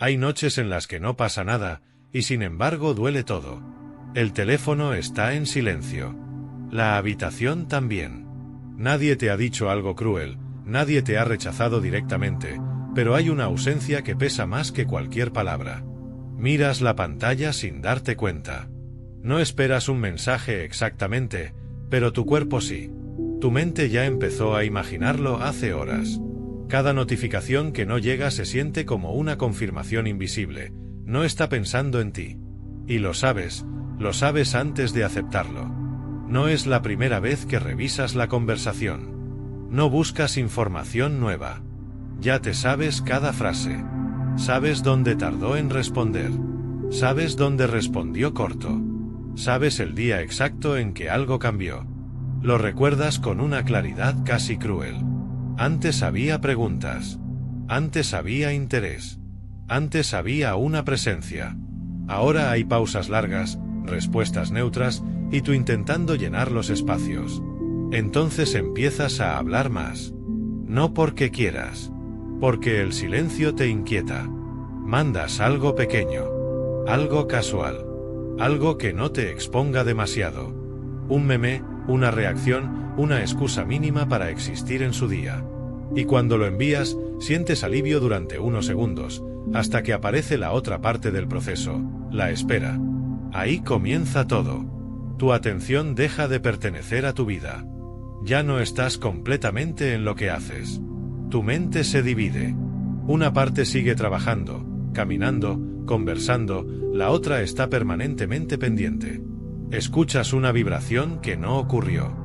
Hay noches en las que no pasa nada, y sin embargo duele todo. El teléfono está en silencio. La habitación también. Nadie te ha dicho algo cruel, nadie te ha rechazado directamente, pero hay una ausencia que pesa más que cualquier palabra. Miras la pantalla sin darte cuenta. No esperas un mensaje exactamente, pero tu cuerpo sí. Tu mente ya empezó a imaginarlo hace horas. Cada notificación que no llega se siente como una confirmación invisible, no está pensando en ti. Y lo sabes antes de aceptarlo. No es la primera vez que revisas la conversación. No buscas información nueva. Ya te sabes cada frase. Sabes dónde tardó en responder. Sabes dónde respondió corto. Sabes el día exacto en que algo cambió. Lo recuerdas con una claridad casi cruel. Antes había preguntas. Antes había interés. Antes había una presencia. Ahora hay pausas largas, respuestas neutras, y tú intentando llenar los espacios. Entonces empiezas a hablar más. No porque quieras. Porque el silencio te inquieta. Mandas algo pequeño. Algo casual. Algo que no te exponga demasiado. Un meme, una reacción, una excusa mínima para existir en su día. Y cuando lo envías, sientes alivio durante unos segundos, hasta que aparece la otra parte del proceso, la espera. Ahí comienza todo. Tu atención deja de pertenecer a tu vida. Ya no estás completamente en lo que haces. Tu mente se divide. Una parte sigue trabajando, caminando, conversando, la otra está permanentemente pendiente. Escuchas una vibración que no ocurrió.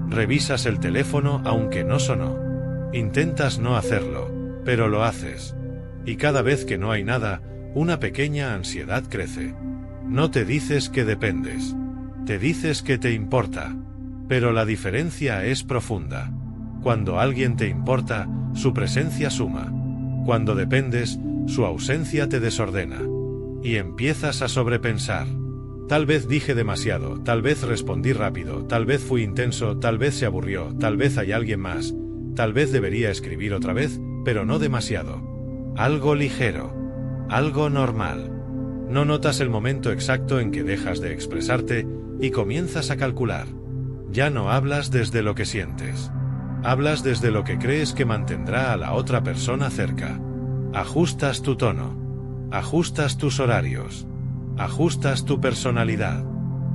Revisas el teléfono aunque no sonó. Intentas no hacerlo, pero lo haces. Y cada vez que no hay nada, una pequeña ansiedad crece. No te dices que dependes. Te dices que te importa. Pero la diferencia es profunda. Cuando alguien te importa, su presencia suma. Cuando dependes, su ausencia te desordena. Y empiezas a sobrepensar. Tal vez dije demasiado, tal vez respondí rápido, tal vez fui intenso, tal vez se aburrió, tal vez hay alguien más, tal vez debería escribir otra vez, pero no demasiado. Algo ligero. Algo normal. No notas el momento exacto en que dejas de expresarte y comienzas a calcular. Ya no hablas desde lo que sientes. Hablas desde lo que crees que mantendrá a la otra persona cerca. Ajustas tu tono. Ajustas tus horarios. Ajustas tu personalidad.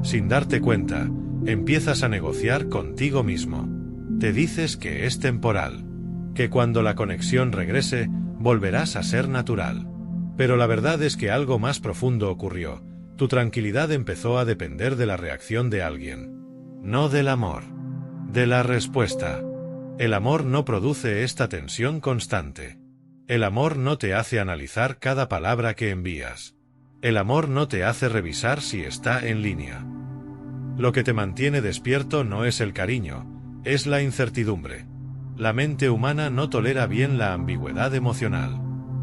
Sin darte cuenta, empiezas a negociar contigo mismo. Te dices que es temporal. Que cuando la conexión regrese, volverás a ser natural. Pero la verdad es que algo más profundo ocurrió. Tu tranquilidad empezó a depender de la reacción de alguien. No del amor. De la respuesta. El amor no produce esta tensión constante. El amor no te hace analizar cada palabra que envías. El amor no te hace revisar si está en línea. Lo que te mantiene despierto no es el cariño, es la incertidumbre. La mente humana no tolera bien la ambigüedad emocional.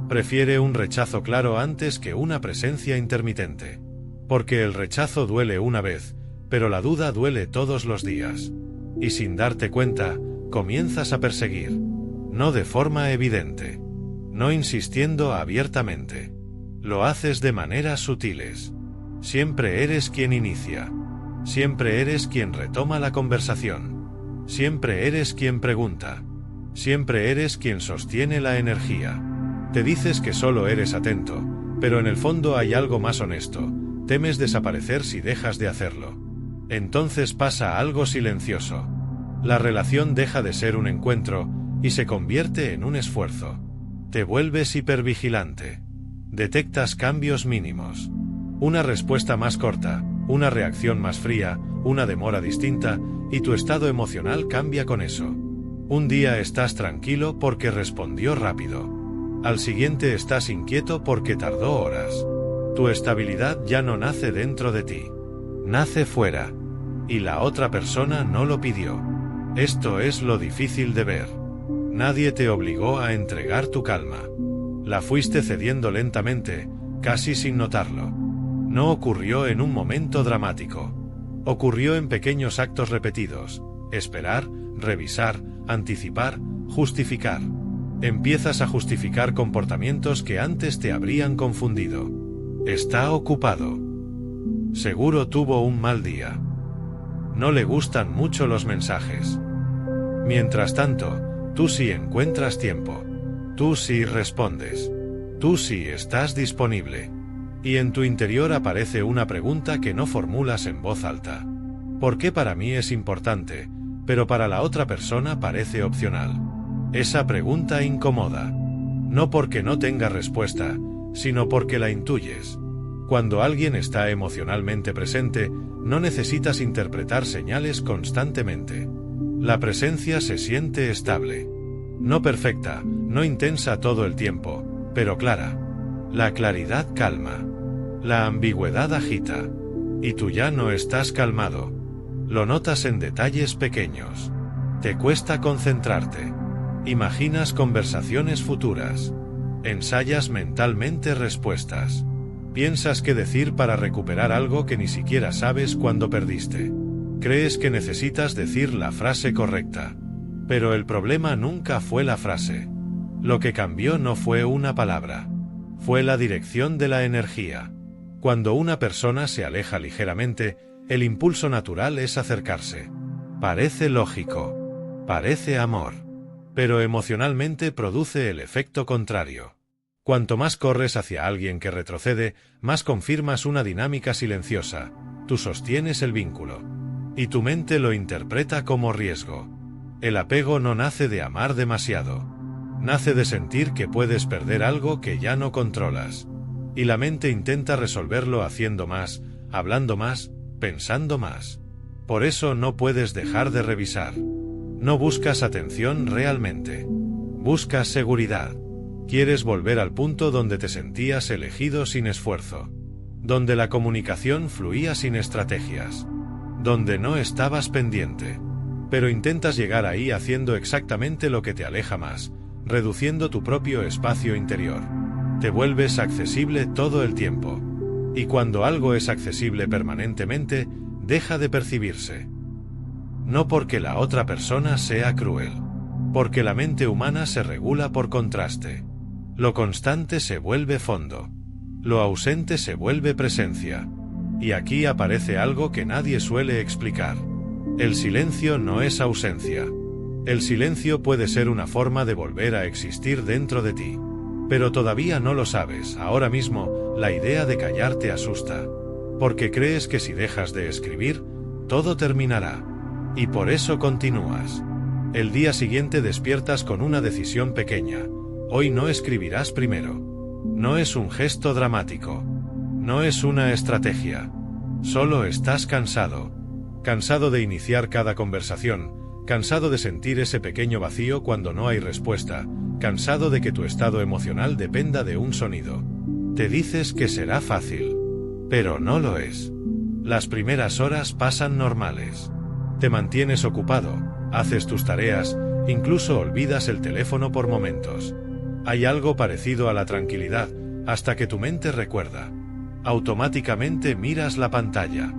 Prefiere un rechazo claro antes que una presencia intermitente. Porque el rechazo duele una vez, pero la duda duele todos los días. Y sin darte cuenta, comienzas a perseguir. No de forma evidente. No insistiendo abiertamente. Lo haces de maneras sutiles. Siempre eres quien inicia. Siempre eres quien retoma la conversación. Siempre eres quien pregunta. Siempre eres quien sostiene la energía. Te dices que solo eres atento, pero en el fondo hay algo más honesto. Temes desaparecer si dejas de hacerlo. Entonces pasa algo silencioso. La relación deja de ser un encuentro y se convierte en un esfuerzo. Te vuelves hipervigilante. Detectas cambios mínimos. Una respuesta más corta, una reacción más fría, una demora distinta, y tu estado emocional cambia con eso. Un día estás tranquilo porque respondió rápido. Al siguiente estás inquieto porque tardó horas. Tu estabilidad ya no nace dentro de ti. Nace fuera. Y la otra persona no lo pidió. Esto es lo difícil de ver. Nadie te obligó a entregar tu calma. La fuiste cediendo lentamente, casi sin notarlo. No ocurrió en un momento dramático. Ocurrió en pequeños actos repetidos. Esperar, revisar, anticipar, justificar. Empiezas a justificar comportamientos que antes te habrían confundido. Está ocupado. Seguro tuvo un mal día. No le gustan mucho los mensajes. Mientras tanto, tú sí encuentras tiempo. Tú sí respondes. Tú sí estás disponible. Y en tu interior aparece una pregunta que no formulas en voz alta. ¿Por qué para mí es importante, pero para la otra persona parece opcional? Esa pregunta incomoda. No porque no tenga respuesta, sino porque la intuyes. Cuando alguien está emocionalmente presente, no necesitas interpretar señales constantemente. La presencia se siente estable. No perfecta, no intensa todo el tiempo, pero clara. La claridad calma. La ambigüedad agita. Y tú ya no estás calmado. Lo notas en detalles pequeños. Te cuesta concentrarte. Imaginas conversaciones futuras. Ensayas mentalmente respuestas. Piensas qué decir para recuperar algo que ni siquiera sabes cuándo perdiste. Crees que necesitas decir la frase correcta. Pero el problema nunca fue la frase. Lo que cambió no fue una palabra. Fue la dirección de la energía. Cuando una persona se aleja ligeramente, el impulso natural es acercarse. Parece lógico. Parece amor. Pero emocionalmente produce el efecto contrario. Cuanto más corres hacia alguien que retrocede, más confirmas una dinámica silenciosa. Tú sostienes el vínculo. Y tu mente lo interpreta como riesgo. El apego no nace de amar demasiado. Nace de sentir que puedes perder algo que ya no controlas. Y la mente intenta resolverlo haciendo más, hablando más, pensando más. Por eso no puedes dejar de revisar. No buscas atención realmente. Buscas seguridad. Quieres volver al punto donde te sentías elegido sin esfuerzo. Donde la comunicación fluía sin estrategias. Donde no estabas pendiente. Pero intentas llegar ahí haciendo exactamente lo que te aleja más, reduciendo tu propio espacio interior. Te vuelves accesible todo el tiempo. Y cuando algo es accesible permanentemente, deja de percibirse. No porque la otra persona sea cruel. Porque la mente humana se regula por contraste. Lo constante se vuelve fondo. Lo ausente se vuelve presencia. Y aquí aparece algo que nadie suele explicar. El silencio no es ausencia. El silencio puede ser una forma de volver a existir dentro de ti. Pero todavía no lo sabes. Ahora mismo, la idea de callar te asusta. Porque crees que si dejas de escribir, todo terminará. Y por eso continúas. El día siguiente despiertas con una decisión pequeña. Hoy no escribirás primero. No es un gesto dramático. No es una estrategia. Solo estás cansado. Cansado de iniciar cada conversación. Cansado de sentir ese pequeño vacío cuando no hay respuesta. Cansado de que tu estado emocional dependa de un sonido. Te dices que será fácil. Pero no lo es. Las primeras horas pasan normales. Te mantienes ocupado, haces tus tareas, incluso olvidas el teléfono por momentos. Hay algo parecido a la tranquilidad, hasta que tu mente recuerda. Automáticamente miras la pantalla.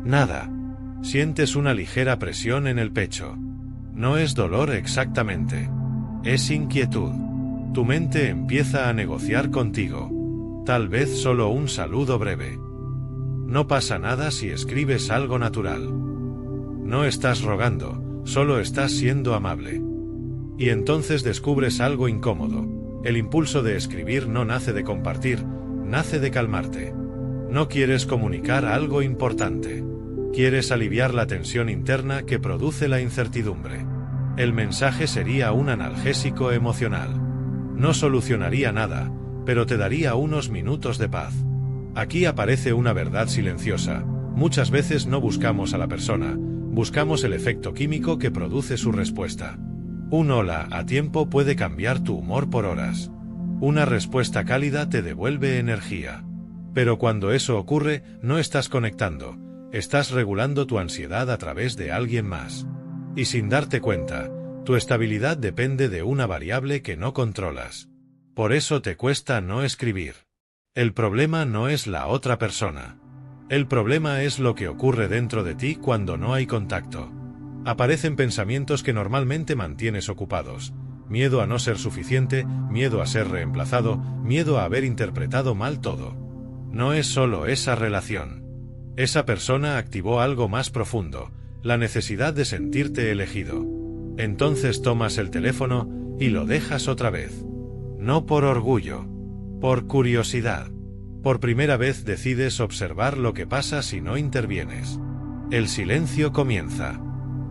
Nada. Sientes una ligera presión en el pecho. No es dolor exactamente. Es inquietud. Tu mente empieza a negociar contigo. Tal vez solo un saludo breve. No pasa nada si escribes algo natural. No estás rogando, solo estás siendo amable. Y entonces descubres algo incómodo. El impulso de escribir no nace de compartir, nace de calmarte. No quieres comunicar algo importante. Quieres aliviar la tensión interna que produce la incertidumbre. El mensaje sería un analgésico emocional. No solucionaría nada, pero te daría unos minutos de paz. Aquí aparece una verdad silenciosa. Muchas veces no buscamos a la persona, buscamos el efecto químico que produce su respuesta. Un hola a tiempo puede cambiar tu humor por horas. Una respuesta cálida te devuelve energía. Pero cuando eso ocurre, no estás conectando, estás regulando tu ansiedad a través de alguien más. Y sin darte cuenta, tu estabilidad depende de una variable que no controlas. Por eso te cuesta no escribir. El problema no es la otra persona. El problema es lo que ocurre dentro de ti cuando no hay contacto. Aparecen pensamientos que normalmente mantienes ocupados. Miedo a no ser suficiente, miedo a ser reemplazado, miedo a haber interpretado mal todo. No es solo esa relación. Esa persona activó algo más profundo, la necesidad de sentirte elegido. Entonces tomas el teléfono y lo dejas otra vez. No por orgullo, por curiosidad. Por primera vez decides observar lo que pasa si no intervienes. El silencio comienza.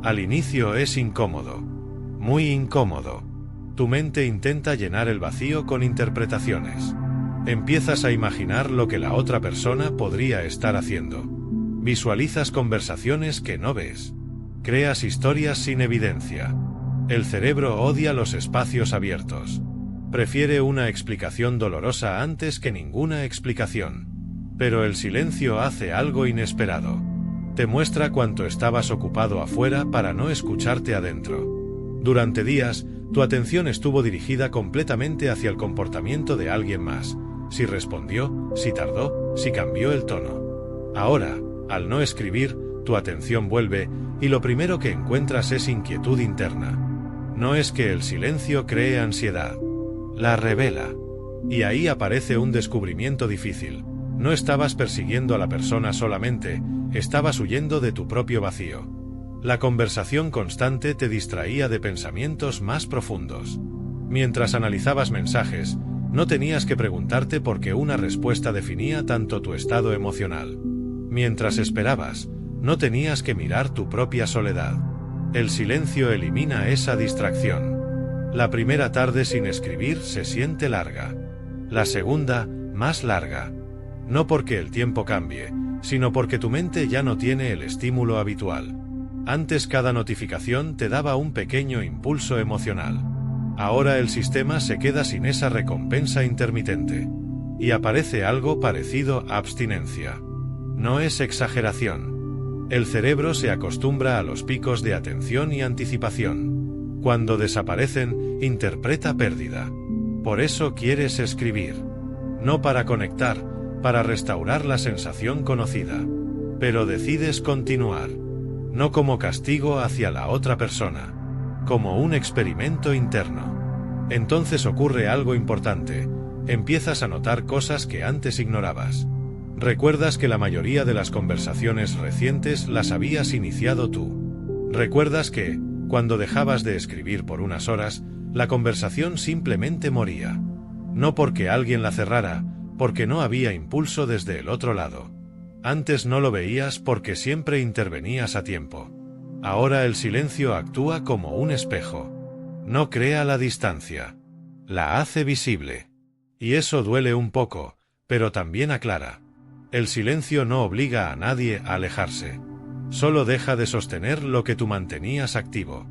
Al inicio es incómodo, muy incómodo. Tu mente intenta llenar el vacío con interpretaciones. Empiezas a imaginar lo que la otra persona podría estar haciendo. Visualizas conversaciones que no ves. Creas historias sin evidencia. El cerebro odia los espacios abiertos. Prefiere una explicación dolorosa antes que ninguna explicación. Pero el silencio hace algo inesperado. Te muestra cuánto estabas ocupado afuera para no escucharte adentro. Durante días, tu atención estuvo dirigida completamente hacia el comportamiento de alguien más. Si respondió, si tardó, si cambió el tono. Ahora, al no escribir, tu atención vuelve, y lo primero que encuentras es inquietud interna. No es que el silencio cree ansiedad. La revela. Y ahí aparece un descubrimiento difícil. No estabas persiguiendo a la persona solamente, estabas huyendo de tu propio vacío. La conversación constante te distraía de pensamientos más profundos. Mientras analizabas mensajes, no tenías que preguntarte por qué una respuesta definía tanto tu estado emocional. Mientras esperabas, no tenías que mirar tu propia soledad. El silencio elimina esa distracción. La primera tarde sin escribir se siente larga. La segunda, más larga. No porque el tiempo cambie, sino porque tu mente ya no tiene el estímulo habitual. Antes cada notificación te daba un pequeño impulso emocional. Ahora el sistema se queda sin esa recompensa intermitente. Y aparece algo parecido a abstinencia. No es exageración. El cerebro se acostumbra a los picos de atención y anticipación. Cuando desaparecen, interpreta pérdida. Por eso quieres escribir. No para conectar, para restaurar la sensación conocida. Pero decides continuar. No como castigo hacia la otra persona. Como un experimento interno. Entonces ocurre algo importante. Empiezas a notar cosas que antes ignorabas. Recuerdas que la mayoría de las conversaciones recientes las habías iniciado tú. Recuerdas que, cuando dejabas de escribir por unas horas, la conversación simplemente moría. No porque alguien la cerrara, porque no había impulso desde el otro lado. Antes no lo veías porque siempre intervenías a tiempo. Ahora el silencio actúa como un espejo. No crea la distancia. La hace visible. Y eso duele un poco, pero también aclara. El silencio no obliga a nadie a alejarse. Solo deja de sostener lo que tú mantenías activo.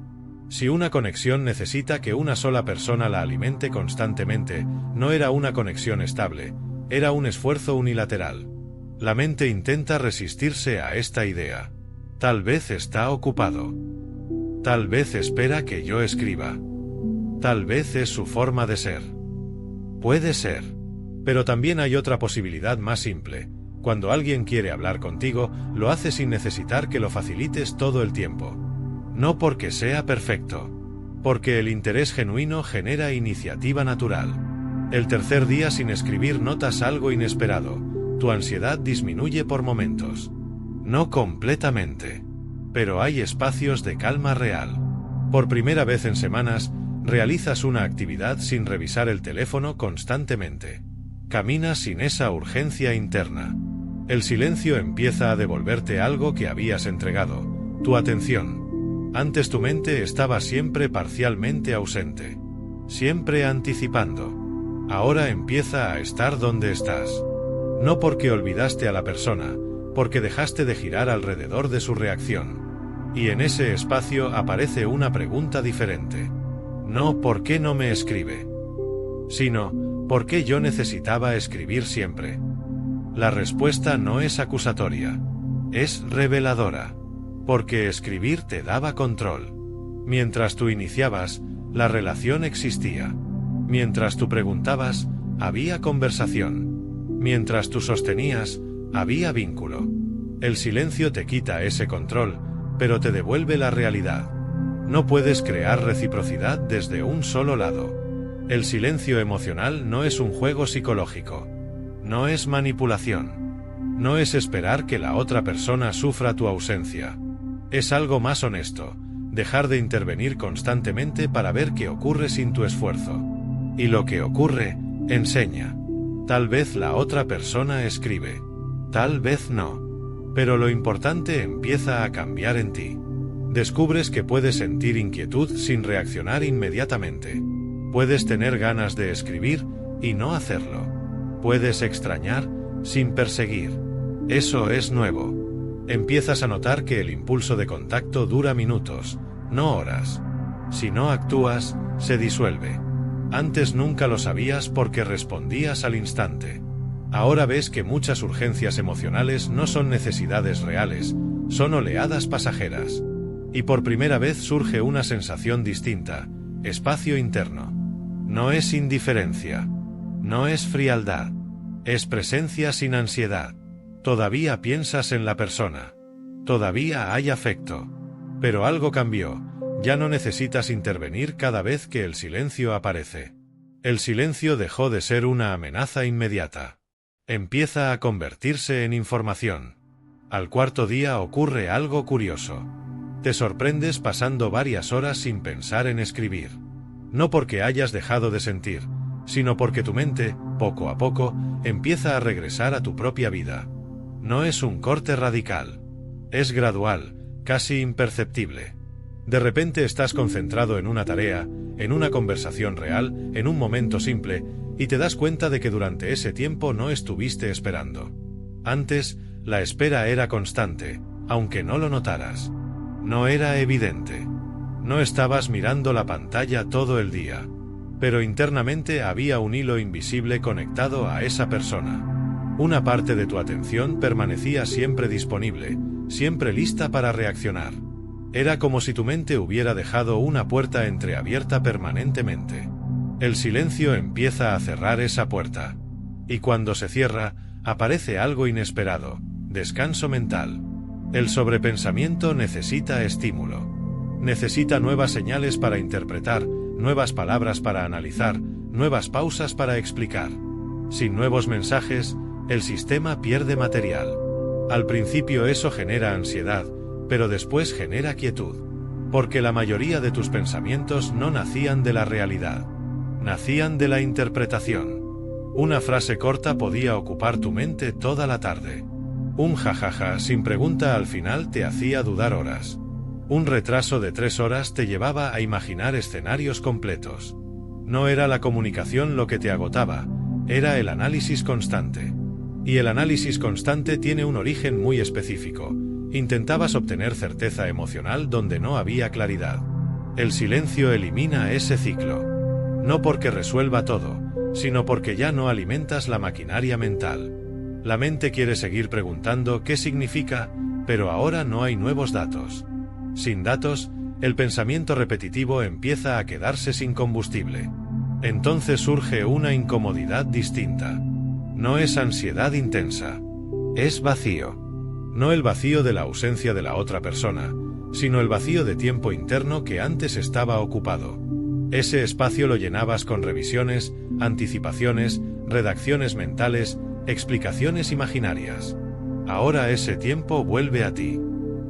Si una conexión necesita que una sola persona la alimente constantemente, no era una conexión estable, era un esfuerzo unilateral. La mente intenta resistirse a esta idea. Tal vez está ocupado. Tal vez espera que yo escriba. Tal vez es su forma de ser. Puede ser. Pero también hay otra posibilidad más simple. Cuando alguien quiere hablar contigo, lo hace sin necesitar que lo facilites todo el tiempo. No porque sea perfecto. Porque el interés genuino genera iniciativa natural. El tercer día sin escribir notas algo inesperado. Tu ansiedad disminuye por momentos. No completamente. Pero hay espacios de calma real. Por primera vez en semanas, realizas una actividad sin revisar el teléfono constantemente. Caminas sin esa urgencia interna. El silencio empieza a devolverte algo que habías entregado, tu atención. Antes tu mente estaba siempre parcialmente ausente. Siempre anticipando. Ahora empieza a estar donde estás. No porque olvidaste a la persona, porque dejaste de girar alrededor de su reacción. Y en ese espacio aparece una pregunta diferente. No ¿por qué no me escribe? Sino ¿por qué yo necesitaba escribir siempre? La respuesta no es acusatoria. Es reveladora. Porque escribir te daba control. Mientras tú iniciabas, la relación existía. Mientras tú preguntabas, había conversación. Mientras tú sostenías, había vínculo. El silencio te quita ese control, pero te devuelve la realidad. No puedes crear reciprocidad desde un solo lado. El silencio emocional no es un juego psicológico. No es manipulación. No es esperar que la otra persona sufra tu ausencia. Es algo más honesto, dejar de intervenir constantemente para ver qué ocurre sin tu esfuerzo. Y lo que ocurre, enseña. Tal vez la otra persona escribe. Tal vez no. Pero lo importante empieza a cambiar en ti. Descubres que puedes sentir inquietud sin reaccionar inmediatamente. Puedes tener ganas de escribir y no hacerlo. Puedes extrañar sin perseguir. Eso es nuevo. Empiezas a notar que el impulso de contacto dura minutos, no horas. Si no actúas, se disuelve. Antes nunca lo sabías porque respondías al instante. Ahora ves que muchas urgencias emocionales no son necesidades reales, son oleadas pasajeras. Y por primera vez surge una sensación distinta, espacio interno. No es indiferencia. No es frialdad. Es presencia sin ansiedad. Todavía piensas en la persona. Todavía hay afecto. Pero algo cambió. Ya no necesitas intervenir cada vez que el silencio aparece. El silencio dejó de ser una amenaza inmediata. Empieza a convertirse en información. Al cuarto día ocurre algo curioso. Te sorprendes pasando varias horas sin pensar en escribir. No porque hayas dejado de sentir, sino porque tu mente, poco a poco, empieza a regresar a tu propia vida. No es un corte radical. Es gradual, casi imperceptible. De repente estás concentrado en una tarea, en una conversación real, en un momento simple, y te das cuenta de que durante ese tiempo no estuviste esperando. Antes, la espera era constante, aunque no lo notaras. No era evidente. No estabas mirando la pantalla todo el día. Pero internamente había un hilo invisible conectado a esa persona. Una parte de tu atención permanecía siempre disponible, siempre lista para reaccionar. Era como si tu mente hubiera dejado una puerta entreabierta permanentemente. El silencio empieza a cerrar esa puerta. Y cuando se cierra, aparece algo inesperado, descanso mental. El sobrepensamiento necesita estímulo. Necesita nuevas señales para interpretar, nuevas palabras para analizar, nuevas pausas para explicar. Sin nuevos mensajes, el sistema pierde material. Al principio eso genera ansiedad, pero después genera quietud. Porque la mayoría de tus pensamientos no nacían de la realidad. Nacían de la interpretación. Una frase corta podía ocupar tu mente toda la tarde. Un jajaja sin pregunta al final te hacía dudar horas. Un retraso de 3 horas te llevaba a imaginar escenarios completos. No era la comunicación lo que te agotaba, era el análisis constante. Y el análisis constante tiene un origen muy específico. Intentabas obtener certeza emocional donde no había claridad. El silencio elimina ese ciclo. No porque resuelva todo, sino porque ya no alimentas la maquinaria mental. La mente quiere seguir preguntando qué significa, pero ahora no hay nuevos datos. Sin datos, el pensamiento repetitivo empieza a quedarse sin combustible. Entonces surge una incomodidad distinta. No es ansiedad intensa. Es vacío. No el vacío de la ausencia de la otra persona, sino el vacío de tiempo interno que antes estaba ocupado. Ese espacio lo llenabas con revisiones, anticipaciones, redacciones mentales, explicaciones imaginarias. Ahora ese tiempo vuelve a ti.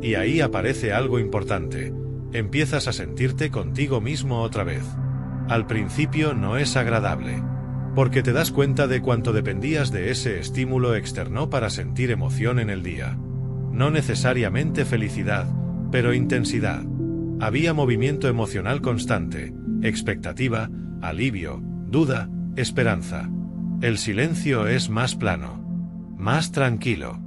Y ahí aparece algo importante. Empiezas a sentirte contigo mismo otra vez. Al principio no es agradable. Porque te das cuenta de cuánto dependías de ese estímulo externo para sentir emoción en el día. No necesariamente felicidad, pero intensidad. Había movimiento emocional constante, expectativa, alivio, duda, esperanza. El silencio es más plano, más tranquilo.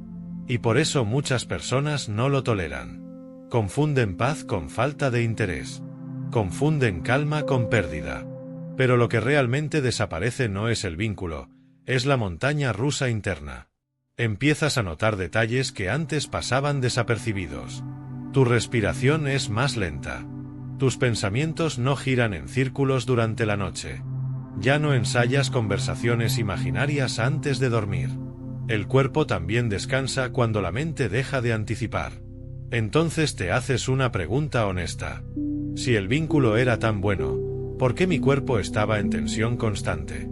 Y por eso muchas personas no lo toleran. Confunden paz con falta de interés. Confunden calma con pérdida. Pero lo que realmente desaparece no es el vínculo, es la montaña rusa interna. Empiezas a notar detalles que antes pasaban desapercibidos. Tu respiración es más lenta. Tus pensamientos no giran en círculos durante la noche. Ya no ensayas conversaciones imaginarias antes de dormir. El cuerpo también descansa cuando la mente deja de anticipar. Entonces te haces una pregunta honesta. Si el vínculo era tan bueno, ¿por qué mi cuerpo estaba en tensión constante?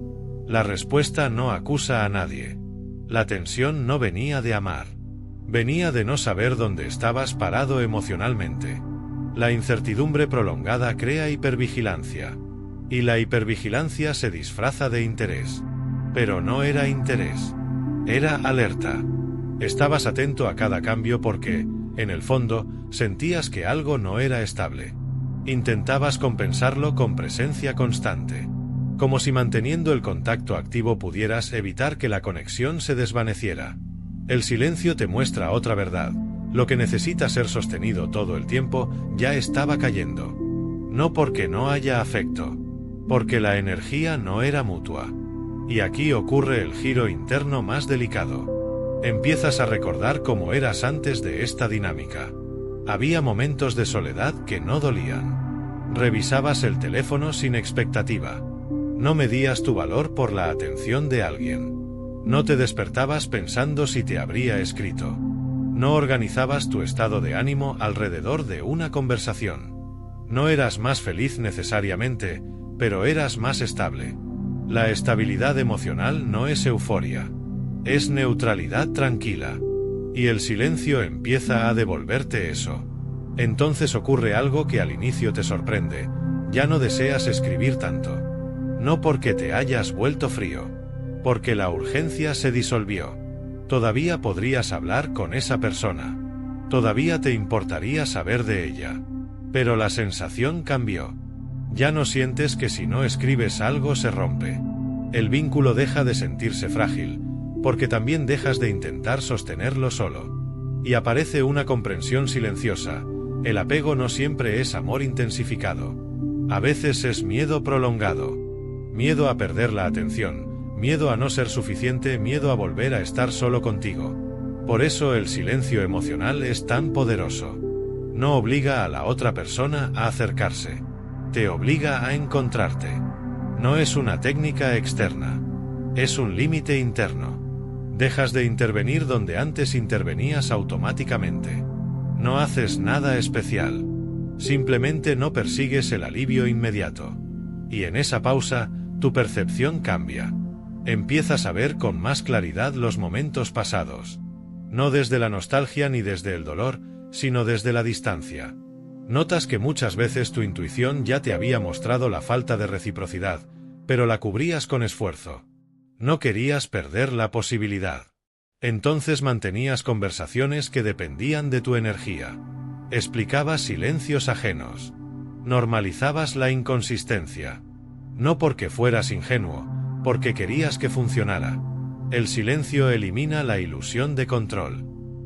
La respuesta no acusa a nadie. La tensión no venía de amar. Venía de no saber dónde estabas parado emocionalmente. La incertidumbre prolongada crea hipervigilancia. Y la hipervigilancia se disfraza de interés. Pero no era interés. Era alerta. Estabas atento a cada cambio porque, en el fondo, sentías que algo no era estable. Intentabas compensarlo con presencia constante. Como si manteniendo el contacto activo pudieras evitar que la conexión se desvaneciera. El silencio te muestra otra verdad. Lo que necesita ser sostenido todo el tiempo ya estaba cayendo. No porque no haya afecto, porque la energía no era mutua. Y aquí ocurre el giro interno más delicado. Empiezas a recordar cómo eras antes de esta dinámica. Había momentos de soledad que no dolían. Revisabas el teléfono sin expectativa. No medías tu valor por la atención de alguien. No te despertabas pensando si te habría escrito. No organizabas tu estado de ánimo alrededor de una conversación. No eras más feliz necesariamente, pero eras más estable. La estabilidad emocional no es euforia. Es neutralidad tranquila. Y el silencio empieza a devolverte eso. Entonces ocurre algo que al inicio te sorprende. Ya no deseas escribir tanto. No porque te hayas vuelto frío. Porque la urgencia se disolvió. Todavía podrías hablar con esa persona. Todavía te importaría saber de ella. Pero la sensación cambió. Ya no sientes que si no escribes algo se rompe. El vínculo deja de sentirse frágil, porque también dejas de intentar sostenerlo solo. Y aparece una comprensión silenciosa. El apego no siempre es amor intensificado. A veces es miedo prolongado. Miedo a perder la atención. Miedo a no ser suficiente, miedo a volver a estar solo contigo. Por eso el silencio emocional es tan poderoso. No obliga a la otra persona a acercarse. Te obliga a encontrarte. No es una técnica externa. Es un límite interno. Dejas de intervenir donde antes intervenías automáticamente. No haces nada especial. Simplemente no persigues el alivio inmediato. Y en esa pausa, tu percepción cambia. Empiezas a ver con más claridad los momentos pasados. No desde la nostalgia ni desde el dolor, sino desde la distancia. Notas que muchas veces tu intuición ya te había mostrado la falta de reciprocidad, pero la cubrías con esfuerzo. No querías perder la posibilidad. Entonces mantenías conversaciones que dependían de tu energía. Explicabas silencios ajenos. Normalizabas la inconsistencia. No porque fueras ingenuo, porque querías que funcionara. El silencio elimina la ilusión de control.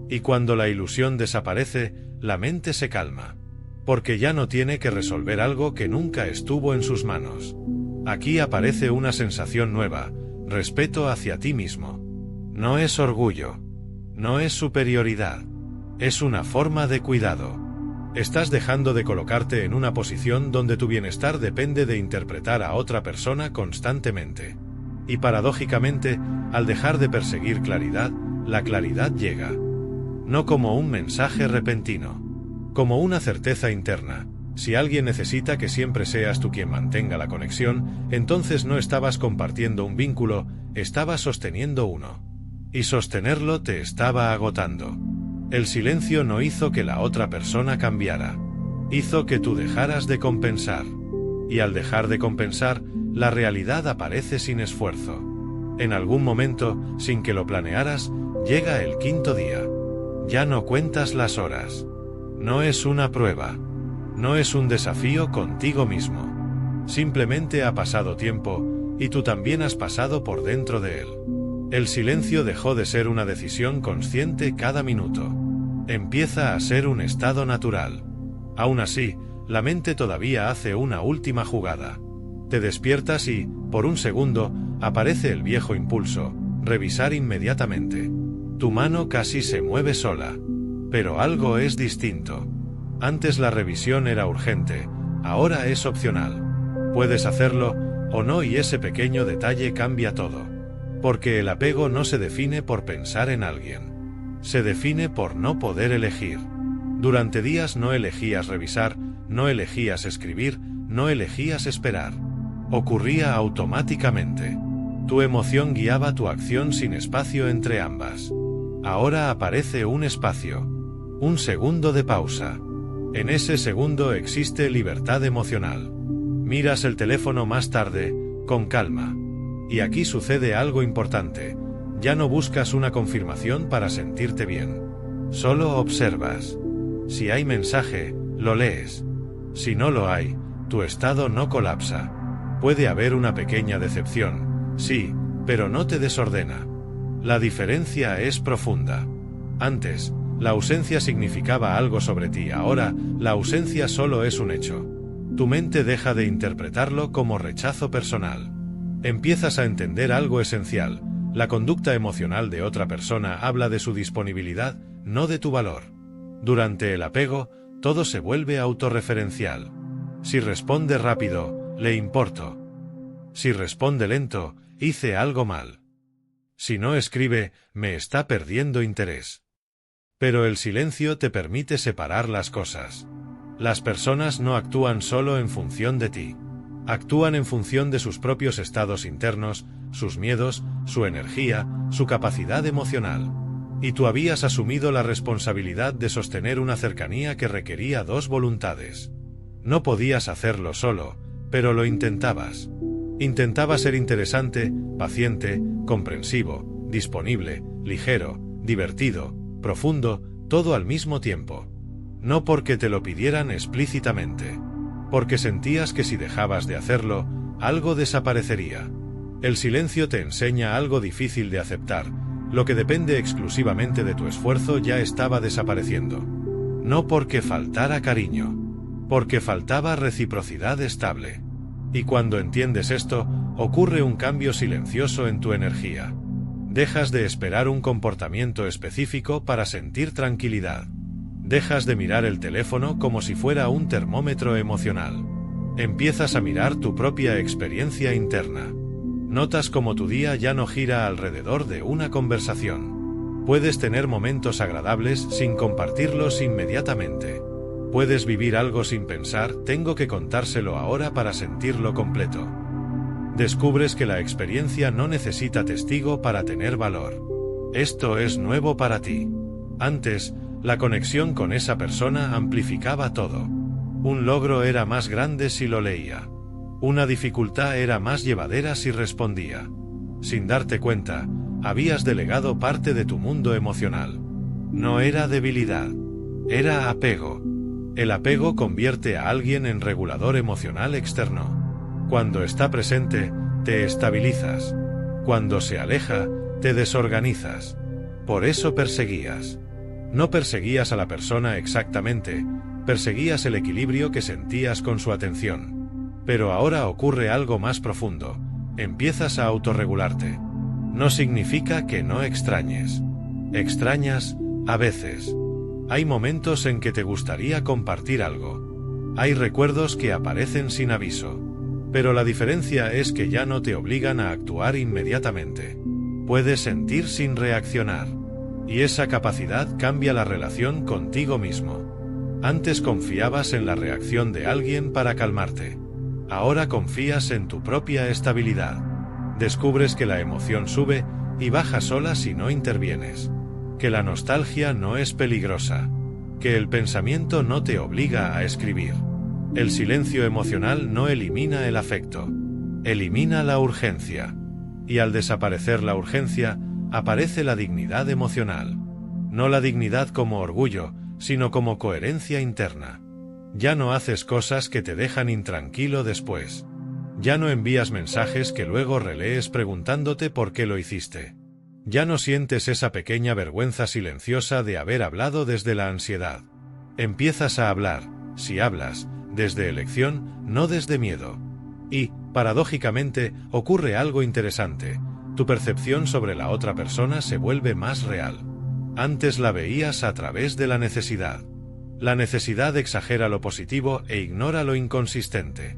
Y cuando la ilusión desaparece, la mente se calma. Porque ya no tiene que resolver algo que nunca estuvo en sus manos. Aquí aparece una sensación nueva, respeto hacia ti mismo. No es orgullo. No es superioridad. Es una forma de cuidado. Estás dejando de colocarte en una posición donde tu bienestar depende de interpretar a otra persona constantemente. Y paradójicamente, al dejar de perseguir claridad, la claridad llega. No como un mensaje repentino. Como una certeza interna. Si alguien necesita que siempre seas tú quien mantenga la conexión, entonces no estabas compartiendo un vínculo, estabas sosteniendo uno. Y sostenerlo te estaba agotando. El silencio no hizo que la otra persona cambiara. Hizo que tú dejaras de compensar. Y al dejar de compensar, la realidad aparece sin esfuerzo. En algún momento, sin que lo planearas, llega el quinto día. Ya no cuentas las horas. No es una prueba. No es un desafío contigo mismo. Simplemente ha pasado tiempo, y tú también has pasado por dentro de él. El silencio dejó de ser una decisión consciente cada minuto. Empieza a ser un estado natural. Aún así, la mente todavía hace una última jugada. Te despiertas y, por un segundo, aparece el viejo impulso, revisar inmediatamente. Tu mano casi se mueve sola. Pero algo es distinto. Antes la revisión era urgente, ahora es opcional. Puedes hacerlo, o no, y ese pequeño detalle cambia todo. Porque el apego no se define por pensar en alguien. Se define por no poder elegir. Durante días no elegías revisar, no elegías escribir, no elegías esperar. Ocurría automáticamente. Tu emoción guiaba tu acción sin espacio entre ambas. Ahora aparece un espacio. Un segundo de pausa. En ese segundo existe libertad emocional. Miras el teléfono más tarde, con calma. Y aquí sucede algo importante. Ya no buscas una confirmación para sentirte bien. Solo observas. Si hay mensaje, lo lees. Si no lo hay, tu estado no colapsa. Puede haber una pequeña decepción, sí, pero no te desordena. La diferencia es profunda. Antes, la ausencia significaba algo sobre ti, ahora, la ausencia solo es un hecho. Tu mente deja de interpretarlo como rechazo personal. Empiezas a entender algo esencial. La conducta emocional de otra persona habla de su disponibilidad, no de tu valor. Durante el apego, todo se vuelve autorreferencial. Si responde rápido, le importo. Si responde lento, hice algo mal. Si no escribe, me está perdiendo interés. Pero el silencio te permite separar las cosas. Las personas no actúan solo en función de ti. Actúan en función de sus propios estados internos, sus miedos, su energía, su capacidad emocional. Y tú habías asumido la responsabilidad de sostener una cercanía que requería dos voluntades. No podías hacerlo solo, pero lo intentabas. Intentaba ser interesante, paciente, comprensivo, disponible, ligero, divertido, profundo, todo al mismo tiempo. No porque te lo pidieran explícitamente. Porque sentías que si dejabas de hacerlo, algo desaparecería. El silencio te enseña algo difícil de aceptar. Lo que depende exclusivamente de tu esfuerzo ya estaba desapareciendo. No porque faltara cariño. Porque faltaba reciprocidad estable. Y cuando entiendes esto, ocurre un cambio silencioso en tu energía. Dejas de esperar un comportamiento específico para sentir tranquilidad. Dejas de mirar el teléfono como si fuera un termómetro emocional. Empiezas a mirar tu propia experiencia interna. Notas como tu día ya no gira alrededor de una conversación. Puedes tener momentos agradables sin compartirlos inmediatamente. Puedes vivir algo sin pensar, tengo que contárselo ahora para sentirlo completo. Descubres que la experiencia no necesita testigo para tener valor. Esto es nuevo para ti. Antes, la conexión con esa persona amplificaba todo. Un logro era más grande si lo leía. Una dificultad era más llevadera si respondía. Sin darte cuenta, habías delegado parte de tu mundo emocional. No era debilidad, era apego. El apego convierte a alguien en regulador emocional externo. Cuando está presente, te estabilizas. Cuando se aleja, te desorganizas. Por eso perseguías. No perseguías a la persona exactamente, perseguías el equilibrio que sentías con su atención. Pero ahora ocurre algo más profundo. Empiezas a autorregularte. No significa que no extrañes. Extrañas, a veces. Hay momentos en que te gustaría compartir algo. Hay recuerdos que aparecen sin aviso. Pero la diferencia es que ya no te obligan a actuar inmediatamente. Puedes sentir sin reaccionar. Y esa capacidad cambia la relación contigo mismo. Antes confiabas en la reacción de alguien para calmarte. Ahora confías en tu propia estabilidad. Descubres que la emoción sube y baja sola si no intervienes. Que la nostalgia no es peligrosa. Que el pensamiento no te obliga a escribir. El silencio emocional no elimina el afecto. Elimina la urgencia. Y al desaparecer la urgencia, aparece la dignidad emocional. No la dignidad como orgullo, sino como coherencia interna. Ya no haces cosas que te dejan intranquilo después. Ya no envías mensajes que luego relees preguntándote por qué lo hiciste. Ya no sientes esa pequeña vergüenza silenciosa de haber hablado desde la ansiedad. Empiezas a hablar, si hablas, desde elección, no desde miedo. Y, paradójicamente, ocurre algo interesante. Tu percepción sobre la otra persona se vuelve más real. Antes la veías a través de la necesidad. La necesidad exagera lo positivo e ignora lo inconsistente.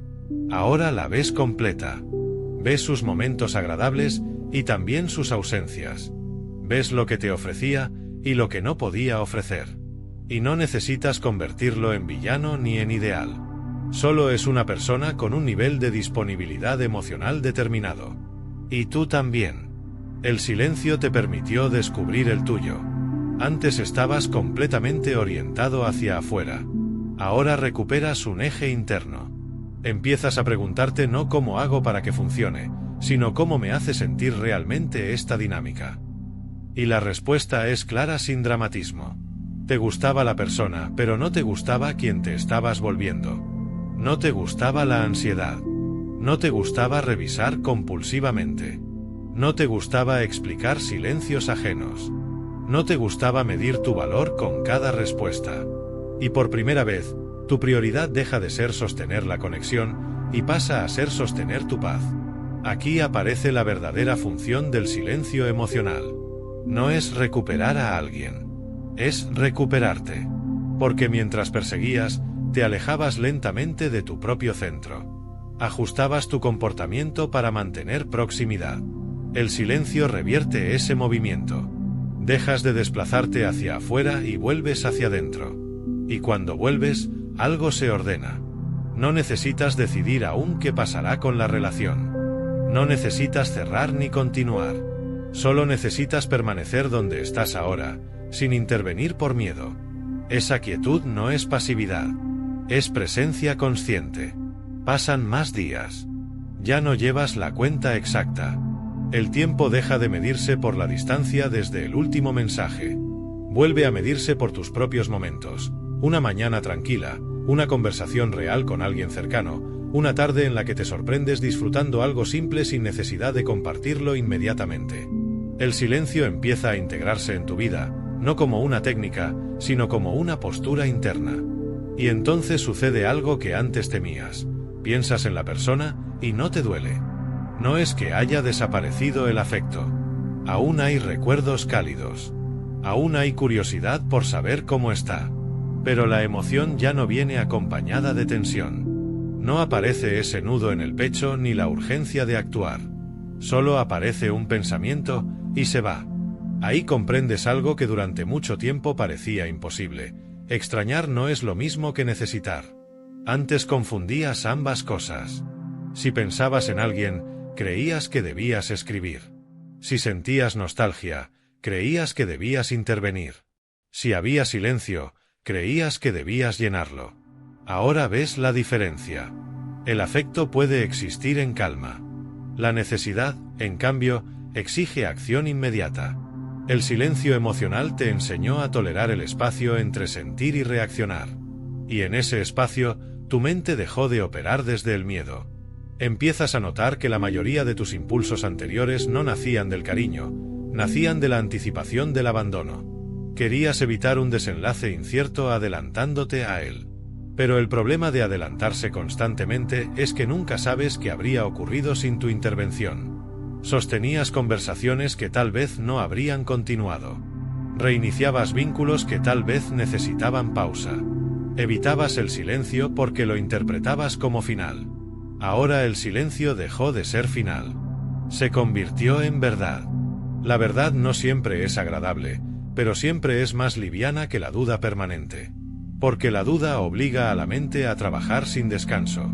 Ahora la ves completa. Ves sus momentos agradables y también sus ausencias. Ves lo que te ofrecía y lo que no podía ofrecer. Y no necesitas convertirlo en villano ni en ideal. Solo es una persona con un nivel de disponibilidad emocional determinado. Y tú también. El silencio te permitió descubrir el tuyo. Antes estabas completamente orientado hacia afuera. Ahora recuperas un eje interno. Empiezas a preguntarte no cómo hago para que funcione, sino cómo me hace sentir realmente esta dinámica. Y la respuesta es clara sin dramatismo. Te gustaba la persona, pero no te gustaba quien te estabas volviendo. No te gustaba la ansiedad. No te gustaba revisar compulsivamente. No te gustaba explicar silencios ajenos. No te gustaba medir tu valor con cada respuesta. Y por primera vez, tu prioridad deja de ser sostener la conexión y pasa a ser sostener tu paz. Aquí aparece la verdadera función del silencio emocional. No es recuperar a alguien. Es recuperarte. Porque mientras perseguías, te alejabas lentamente de tu propio centro. Ajustabas tu comportamiento para mantener proximidad. El silencio revierte ese movimiento. Dejas de desplazarte hacia afuera y vuelves hacia adentro. Y cuando vuelves, algo se ordena. No necesitas decidir aún qué pasará con la relación. No necesitas cerrar ni continuar. Solo necesitas permanecer donde estás ahora, sin intervenir por miedo. Esa quietud no es pasividad. Es presencia consciente. Pasan más días. Ya no llevas la cuenta exacta. El tiempo deja de medirse por la distancia desde el último mensaje. Vuelve a medirse por tus propios momentos. Una mañana tranquila, una conversación real con alguien cercano, una tarde en la que te sorprendes disfrutando algo simple sin necesidad de compartirlo inmediatamente. El silencio empieza a integrarse en tu vida, no como una técnica, sino como una postura interna. Y entonces sucede algo que antes temías. Piensas en la persona y no te duele. No es que haya desaparecido el afecto. Aún hay recuerdos cálidos. Aún hay curiosidad por saber cómo está. Pero la emoción ya no viene acompañada de tensión. No aparece ese nudo en el pecho ni la urgencia de actuar. Solo aparece un pensamiento y se va. Ahí comprendes algo que durante mucho tiempo parecía imposible. Extrañar no es lo mismo que necesitar. Antes confundías ambas cosas. Si pensabas en alguien, creías que debías escribir. Si sentías nostalgia, creías que debías intervenir. Si había silencio, creías que debías llenarlo. Ahora ves la diferencia. El afecto puede existir en calma. La necesidad, en cambio, exige acción inmediata. El silencio emocional te enseñó a tolerar el espacio entre sentir y reaccionar. Y en ese espacio, tu mente dejó de operar desde el miedo. Empiezas a notar que la mayoría de tus impulsos anteriores no nacían del cariño, nacían de la anticipación del abandono. Querías evitar un desenlace incierto adelantándote a él. Pero el problema de adelantarse constantemente es que nunca sabes qué habría ocurrido sin tu intervención. Sostenías conversaciones que tal vez no habrían continuado. Reiniciabas vínculos que tal vez necesitaban pausa. Evitabas el silencio porque lo interpretabas como final. Ahora el silencio dejó de ser final. Se convirtió en verdad. La verdad no siempre es agradable, pero siempre es más liviana que la duda permanente. Porque la duda obliga a la mente a trabajar sin descanso.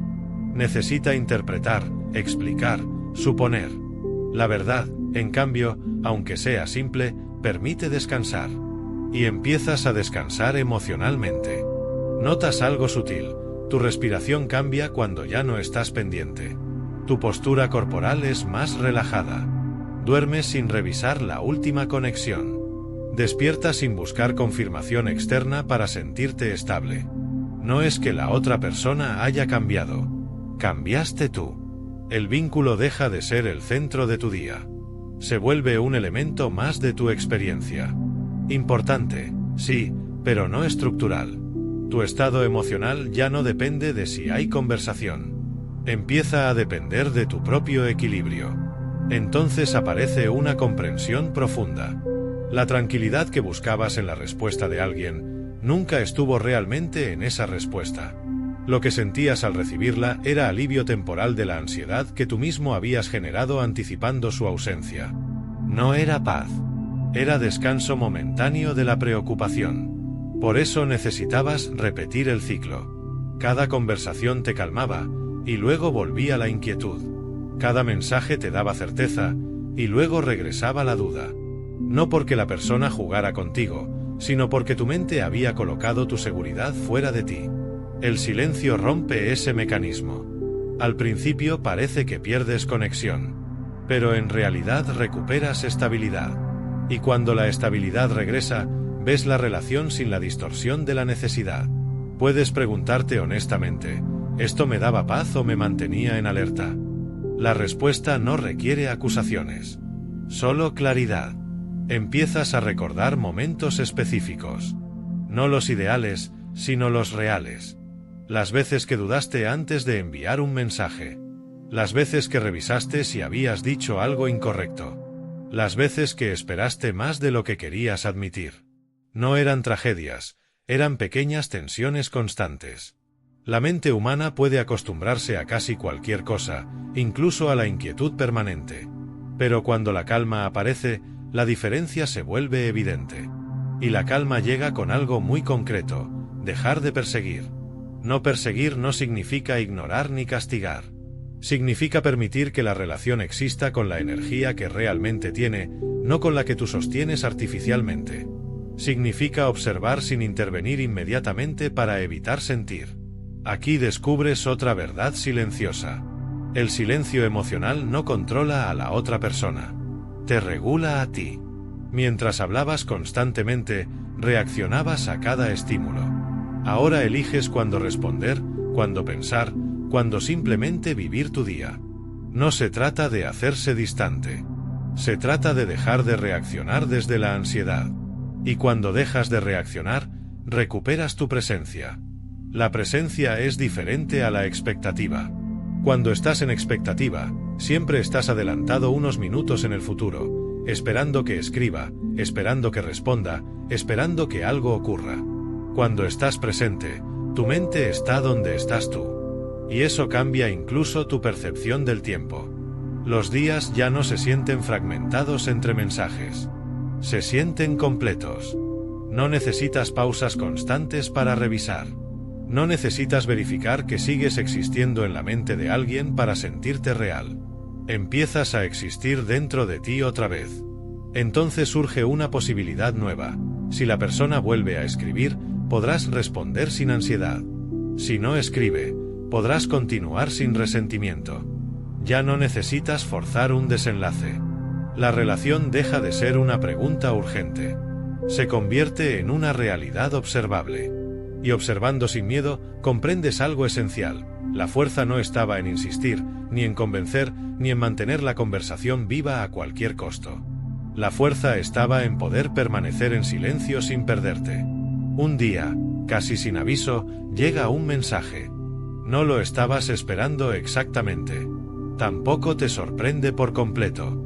Necesita interpretar, explicar, suponer. La verdad, en cambio, aunque sea simple, permite descansar. Y empiezas a descansar emocionalmente. Notas algo sutil. Tu respiración cambia cuando ya no estás pendiente. Tu postura corporal es más relajada. Duermes sin revisar la última conexión. Despiertas sin buscar confirmación externa para sentirte estable. No es que la otra persona haya cambiado. Cambiaste tú. El vínculo deja de ser el centro de tu día. Se vuelve un elemento más de tu experiencia. Importante, sí, pero no estructural. Tu estado emocional ya no depende de si hay conversación. Empieza a depender de tu propio equilibrio. Entonces aparece una comprensión profunda. La tranquilidad que buscabas en la respuesta de alguien nunca estuvo realmente en esa respuesta. Lo que sentías al recibirla era alivio temporal de la ansiedad que tú mismo habías generado anticipando su ausencia. No era paz. Era descanso momentáneo de la preocupación. Por eso necesitabas repetir el ciclo. Cada conversación te calmaba, y luego volvía la inquietud. Cada mensaje te daba certeza, y luego regresaba la duda. No porque la persona jugara contigo, sino porque tu mente había colocado tu seguridad fuera de ti. El silencio rompe ese mecanismo. Al principio parece que pierdes conexión, pero en realidad recuperas estabilidad. Y cuando la estabilidad regresa, ves la relación sin la distorsión de la necesidad. Puedes preguntarte honestamente, ¿esto me daba paz o me mantenía en alerta? La respuesta no requiere acusaciones, solo claridad. Empiezas a recordar momentos específicos. No los ideales, sino los reales. Las veces que dudaste antes de enviar un mensaje. Las veces que revisaste si habías dicho algo incorrecto. Las veces que esperaste más de lo que querías admitir. No eran tragedias, eran pequeñas tensiones constantes. La mente humana puede acostumbrarse a casi cualquier cosa, incluso a la inquietud permanente. Pero cuando la calma aparece, la diferencia se vuelve evidente. Y la calma llega con algo muy concreto: dejar de perseguir. No perseguir no significa ignorar ni castigar. Significa permitir que la relación exista con la energía que realmente tiene, no con la que tú sostienes artificialmente. Significa observar sin intervenir inmediatamente para evitar sentir. Aquí descubres otra verdad silenciosa. El silencio emocional no controla a la otra persona. Te regula a ti. Mientras hablabas constantemente, reaccionabas a cada estímulo. Ahora eliges cuándo responder, cuándo pensar, cuándo simplemente vivir tu día. No se trata de hacerse distante. Se trata de dejar de reaccionar desde la ansiedad. Y cuando dejas de reaccionar, recuperas tu presencia. La presencia es diferente a la expectativa. Cuando estás en expectativa, siempre estás adelantado unos minutos en el futuro, esperando que escriba, esperando que responda, esperando que algo ocurra. Cuando estás presente, tu mente está donde estás tú. Y eso cambia incluso tu percepción del tiempo. Los días ya no se sienten fragmentados entre mensajes. Se sienten completos. No necesitas pausas constantes para revisar. No necesitas verificar que sigues existiendo en la mente de alguien para sentirte real. Empiezas a existir dentro de ti otra vez. Entonces surge una posibilidad nueva. Si la persona vuelve a escribir, podrás responder sin ansiedad. Si no escribe, podrás continuar sin resentimiento. Ya no necesitas forzar un desenlace. La relación deja de ser una pregunta urgente. Se convierte en una realidad observable. Y observando sin miedo, comprendes algo esencial. La fuerza no estaba en insistir, ni en convencer, ni en mantener la conversación viva a cualquier costo. La fuerza estaba en poder permanecer en silencio sin perderte. Un día, casi sin aviso, llega un mensaje. No lo estabas esperando exactamente. Tampoco te sorprende por completo.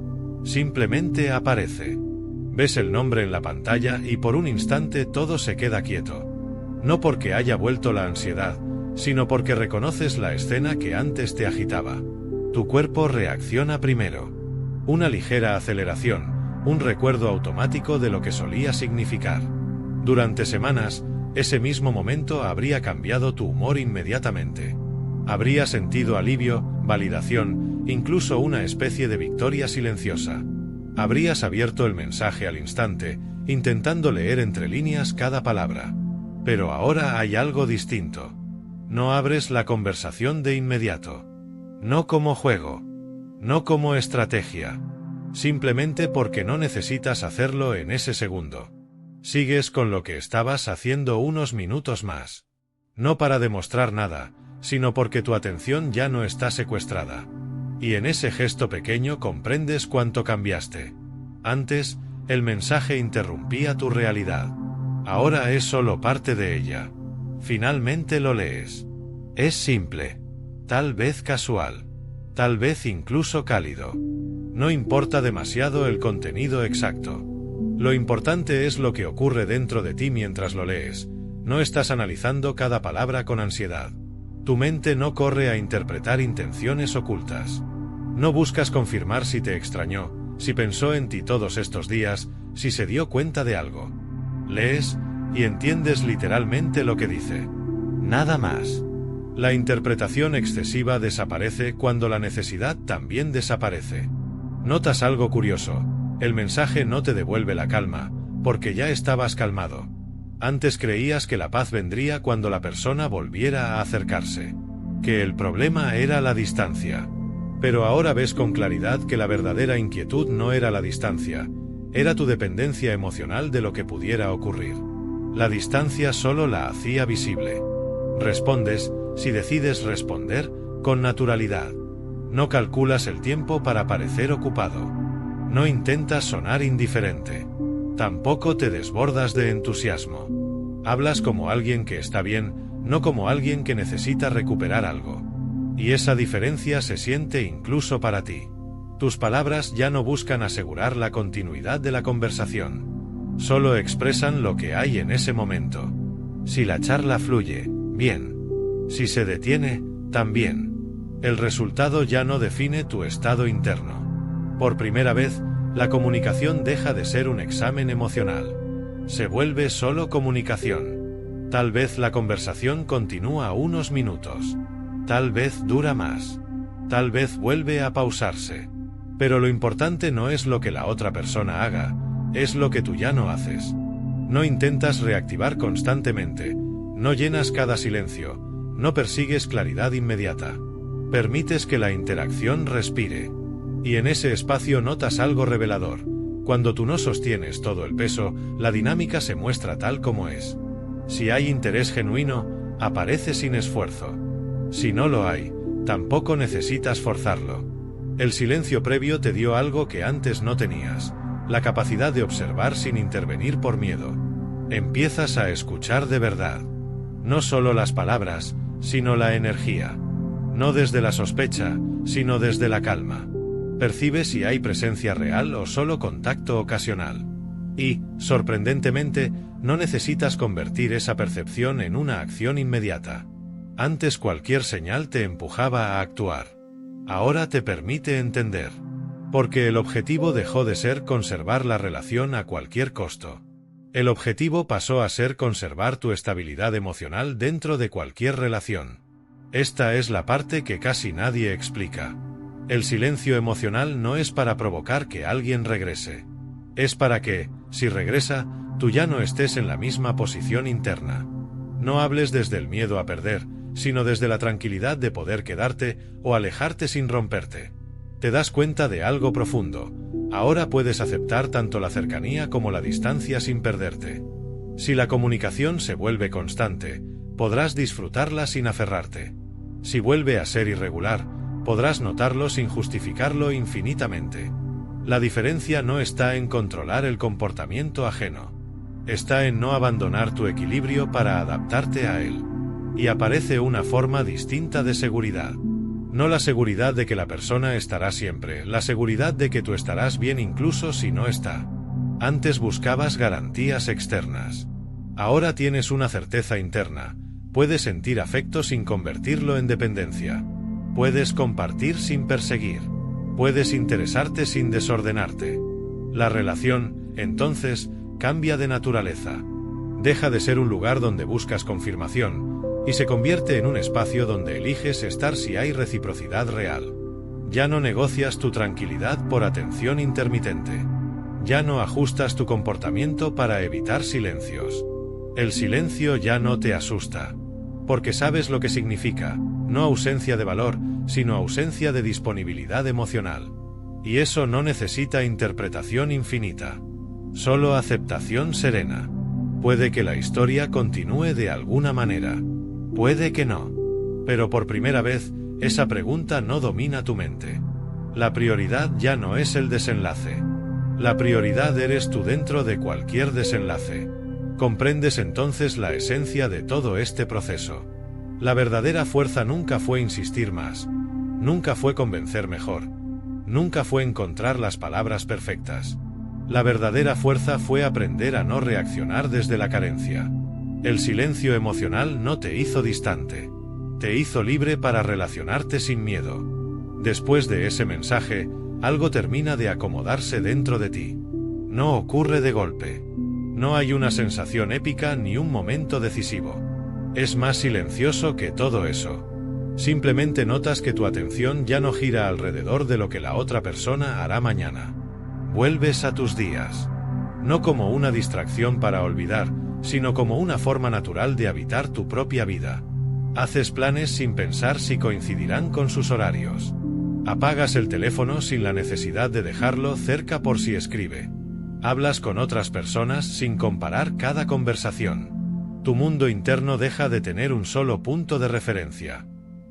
Simplemente aparece. Ves el nombre en la pantalla y por un instante todo se queda quieto. No porque haya vuelto la ansiedad, sino porque reconoces la escena que antes te agitaba. Tu cuerpo reacciona primero. Una ligera aceleración, un recuerdo automático de lo que solía significar. Durante semanas, ese mismo momento habría cambiado tu humor inmediatamente. Habría sentido alivio, validación, incluso una especie de victoria silenciosa. Habrías abierto el mensaje al instante, intentando leer entre líneas cada palabra. Pero ahora hay algo distinto. No abres la conversación de inmediato. No como juego. No como estrategia. Simplemente porque no necesitas hacerlo en ese segundo. Sigues con lo que estabas haciendo unos minutos más. No para demostrar nada, sino porque tu atención ya no está secuestrada. Y en ese gesto pequeño comprendes cuánto cambiaste. Antes, el mensaje interrumpía tu realidad. Ahora es solo parte de ella. Finalmente lo lees. Es simple. Tal vez casual. Tal vez incluso cálido. No importa demasiado el contenido exacto. Lo importante es lo que ocurre dentro de ti mientras lo lees. No estás analizando cada palabra con ansiedad. Tu mente no corre a interpretar intenciones ocultas. No buscas confirmar si te extrañó, si pensó en ti todos estos días, si se dio cuenta de algo. Lees, y entiendes literalmente lo que dice. Nada más. La interpretación excesiva desaparece cuando la necesidad también desaparece. Notas algo curioso. El mensaje no te devuelve la calma, porque ya estabas calmado. Antes creías que la paz vendría cuando la persona volviera a acercarse, que el problema era la distancia. Pero ahora ves con claridad que la verdadera inquietud no era la distancia, era tu dependencia emocional de lo que pudiera ocurrir. La distancia solo la hacía visible. Respondes, si decides responder, con naturalidad. No calculas el tiempo para parecer ocupado. No intentas sonar indiferente. Tampoco te desbordas de entusiasmo. Hablas como alguien que está bien, no como alguien que necesita recuperar algo. Y esa diferencia se siente incluso para ti. Tus palabras ya no buscan asegurar la continuidad de la conversación. Solo expresan lo que hay en ese momento. Si la charla fluye, bien. Si se detiene, también. El resultado ya no define tu estado interno. Por primera vez, la comunicación deja de ser un examen emocional. Se vuelve solo comunicación. Tal vez la conversación continúa unos minutos. Tal vez dura más. Tal vez vuelve a pausarse. Pero lo importante no es lo que la otra persona haga, es lo que tú ya no haces. No intentas reactivar constantemente, no llenas cada silencio, no persigues claridad inmediata. Permites que la interacción respire. Y en ese espacio notas algo revelador. Cuando tú no sostienes todo el peso, la dinámica se muestra tal como es. Si hay interés genuino, aparece sin esfuerzo. Si no lo hay, tampoco necesitas forzarlo. El silencio previo te dio algo que antes no tenías, la capacidad de observar sin intervenir por miedo. Empiezas a escuchar de verdad. No solo las palabras, sino la energía. No desde la sospecha, sino desde la calma. Percibes si hay presencia real o solo contacto ocasional. Y, sorprendentemente, no necesitas convertir esa percepción en una acción inmediata. Antes cualquier señal te empujaba a actuar. Ahora te permite entender. Porque el objetivo dejó de ser conservar la relación a cualquier costo. El objetivo pasó a ser conservar tu estabilidad emocional dentro de cualquier relación. Esta es la parte que casi nadie explica. El silencio emocional no es para provocar que alguien regrese. Es para que, si regresa, tú ya no estés en la misma posición interna. No hables desde el miedo a perder, sino desde la tranquilidad de poder quedarte o alejarte sin romperte. Te das cuenta de algo profundo. Ahora puedes aceptar tanto la cercanía como la distancia sin perderte. Si la comunicación se vuelve constante, podrás disfrutarla sin aferrarte. Si vuelve a ser irregular, podrás notarlo sin justificarlo infinitamente. La diferencia no está en controlar el comportamiento ajeno. Está en no abandonar tu equilibrio para adaptarte a él. Y aparece una forma distinta de seguridad. No la seguridad de que la persona estará siempre, la seguridad de que tú estarás bien incluso si no está. Antes buscabas garantías externas. Ahora tienes una certeza interna. Puedes sentir afecto sin convertirlo en dependencia. Puedes compartir sin perseguir. Puedes interesarte sin desordenarte. La relación, entonces, cambia de naturaleza. Deja de ser un lugar donde buscas confirmación, y se convierte en un espacio donde eliges estar si hay reciprocidad real. Ya no negocias tu tranquilidad por atención intermitente. Ya no ajustas tu comportamiento para evitar silencios. El silencio ya no te asusta. Porque sabes lo que significa, no ausencia de valor, sino ausencia de disponibilidad emocional. Y eso no necesita interpretación infinita. Solo aceptación serena. Puede que la historia continúe de alguna manera. Puede que no. Pero por primera vez, esa pregunta no domina tu mente. La prioridad ya no es el desenlace. La prioridad eres tú dentro de cualquier desenlace. Comprendes entonces la esencia de todo este proceso. La verdadera fuerza nunca fue insistir más. Nunca fue convencer mejor. Nunca fue encontrar las palabras perfectas. La verdadera fuerza fue aprender a no reaccionar desde la carencia. El silencio emocional no te hizo distante. Te hizo libre para relacionarte sin miedo. Después de ese mensaje, algo termina de acomodarse dentro de ti. No ocurre de golpe. No hay una sensación épica ni un momento decisivo. Es más silencioso que todo eso. Simplemente notas que tu atención ya no gira alrededor de lo que la otra persona hará mañana. Vuelves a tus días. No como una distracción para olvidar, sino como una forma natural de habitar tu propia vida. Haces planes sin pensar si coincidirán con sus horarios. Apagas el teléfono sin la necesidad de dejarlo cerca por si escribe. Hablas con otras personas sin comparar cada conversación. Tu mundo interno deja de tener un solo punto de referencia.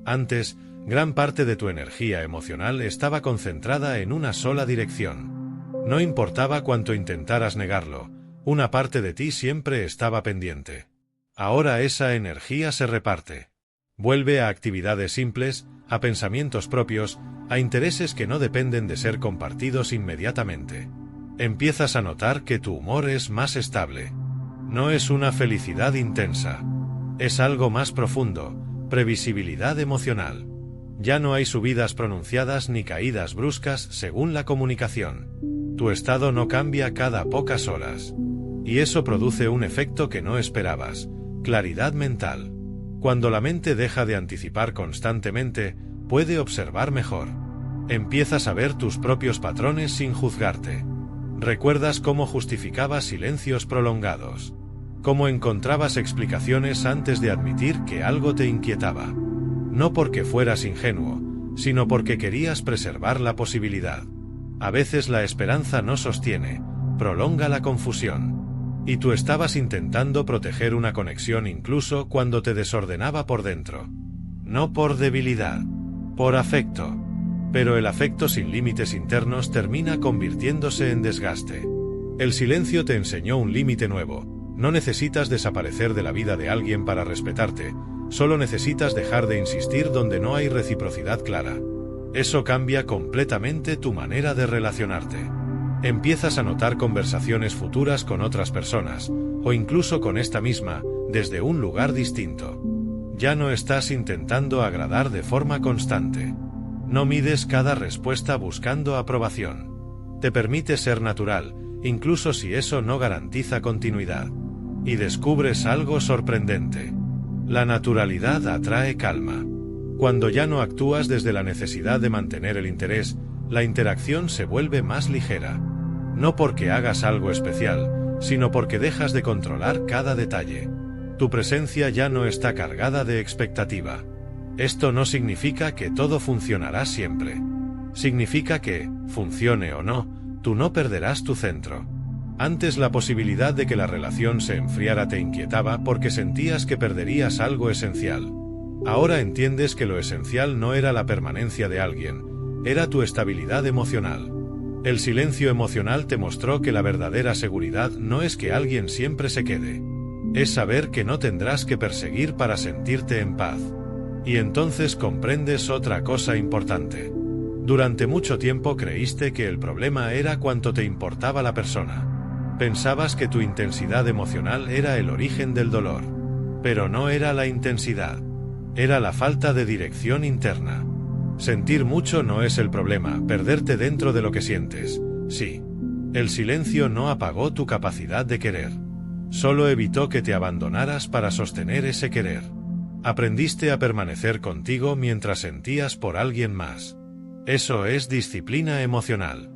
Antes, gran parte de tu energía emocional estaba concentrada en una sola dirección. No importaba cuánto intentaras negarlo, una parte de ti siempre estaba pendiente. Ahora esa energía se reparte. Vuelve a actividades simples, a pensamientos propios, a intereses que no dependen de ser compartidos inmediatamente. Empiezas a notar que tu humor es más estable. No es una felicidad intensa. Es algo más profundo, previsibilidad emocional. Ya no hay subidas pronunciadas ni caídas bruscas según la comunicación. Tu estado no cambia cada pocas horas. Y eso produce un efecto que no esperabas: claridad mental. Cuando la mente deja de anticipar constantemente, puede observar mejor. Empiezas a ver tus propios patrones sin juzgarte. Recuerdas cómo justificabas silencios prolongados. Cómo encontrabas explicaciones antes de admitir que algo te inquietaba. No porque fueras ingenuo, sino porque querías preservar la posibilidad. A veces la esperanza no sostiene, prolonga la confusión. Y tú estabas intentando proteger una conexión incluso cuando te desordenaba por dentro. No por debilidad, por afecto. Pero el afecto sin límites internos termina convirtiéndose en desgaste. El silencio te enseñó un límite nuevo. No necesitas desaparecer de la vida de alguien para respetarte, solo necesitas dejar de insistir donde no hay reciprocidad clara. Eso cambia completamente tu manera de relacionarte. Empiezas a notar conversaciones futuras con otras personas, o incluso con esta misma, desde un lugar distinto. Ya no estás intentando agradar de forma constante. No mides cada respuesta buscando aprobación. Te permites ser natural, incluso si eso no garantiza continuidad. Y descubres algo sorprendente. La naturalidad atrae calma. Cuando ya no actúas desde la necesidad de mantener el interés, la interacción se vuelve más ligera. No porque hagas algo especial, sino porque dejas de controlar cada detalle. Tu presencia ya no está cargada de expectativa. Esto no significa que todo funcionará siempre. Significa que, funcione o no, tú no perderás tu centro. Antes la posibilidad de que la relación se enfriara te inquietaba porque sentías que perderías algo esencial. Ahora entiendes que lo esencial no era la permanencia de alguien, era tu estabilidad emocional. El silencio emocional te mostró que la verdadera seguridad no es que alguien siempre se quede. Es saber que no tendrás que perseguir para sentirte en paz. Y entonces comprendes otra cosa importante. Durante mucho tiempo creíste que el problema era cuánto te importaba la persona. Pensabas que tu intensidad emocional era el origen del dolor. Pero no era la intensidad. Era la falta de dirección interna. Sentir mucho no es el problema, perderte dentro de lo que sientes, sí. El silencio no apagó tu capacidad de querer. Solo evitó que te abandonaras para sostener ese querer. Aprendiste a permanecer contigo mientras sentías por alguien más. Eso es disciplina emocional.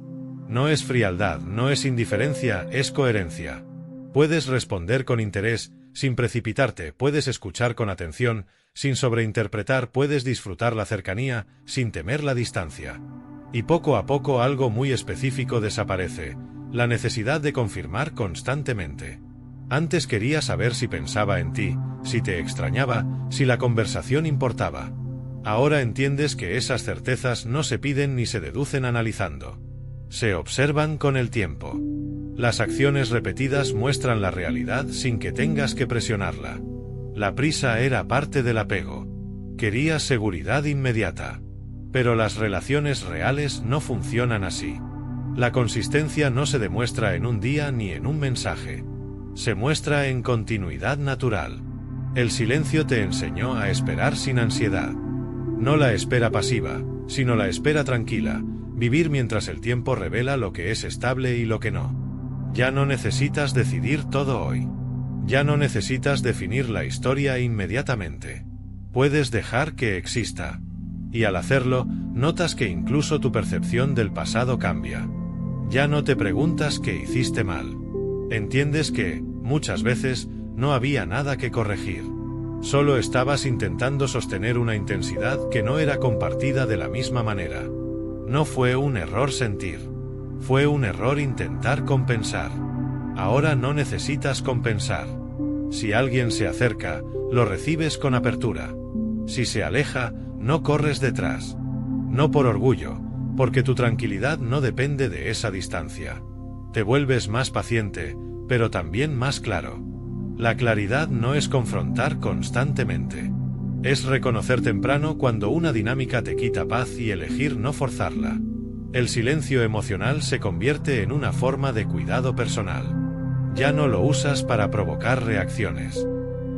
No es frialdad, no es indiferencia, es coherencia. Puedes responder con interés, sin precipitarte, puedes escuchar con atención, sin sobreinterpretar, puedes disfrutar la cercanía, sin temer la distancia. Y poco a poco algo muy específico desaparece, la necesidad de confirmar constantemente. Antes querías saber si pensaba en ti, si te extrañaba, si la conversación importaba. Ahora entiendes que esas certezas no se piden ni se deducen analizando. Se observan con el tiempo. Las acciones repetidas muestran la realidad sin que tengas que presionarla. La prisa era parte del apego. Querías seguridad inmediata. Pero las relaciones reales no funcionan así. La consistencia no se demuestra en un día ni en un mensaje. Se muestra en continuidad natural. El silencio te enseñó a esperar sin ansiedad. No la espera pasiva, sino la espera tranquila, vivir mientras el tiempo revela lo que es estable y lo que no. Ya no necesitas decidir todo hoy. Ya no necesitas definir la historia inmediatamente. Puedes dejar que exista. Y al hacerlo, notas que incluso tu percepción del pasado cambia. Ya no te preguntas qué hiciste mal. Entiendes que, muchas veces, no había nada que corregir. Solo estabas intentando sostener una intensidad que no era compartida de la misma manera. No fue un error sentir. Fue un error intentar compensar. Ahora no necesitas compensar. Si alguien se acerca, lo recibes con apertura. Si se aleja, no corres detrás. No por orgullo, porque tu tranquilidad no depende de esa distancia. Te vuelves más paciente, pero también más claro. La claridad no es confrontar constantemente. Es reconocer temprano cuando una dinámica te quita paz y elegir no forzarla. El silencio emocional se convierte en una forma de cuidado personal. Ya no lo usas para provocar reacciones.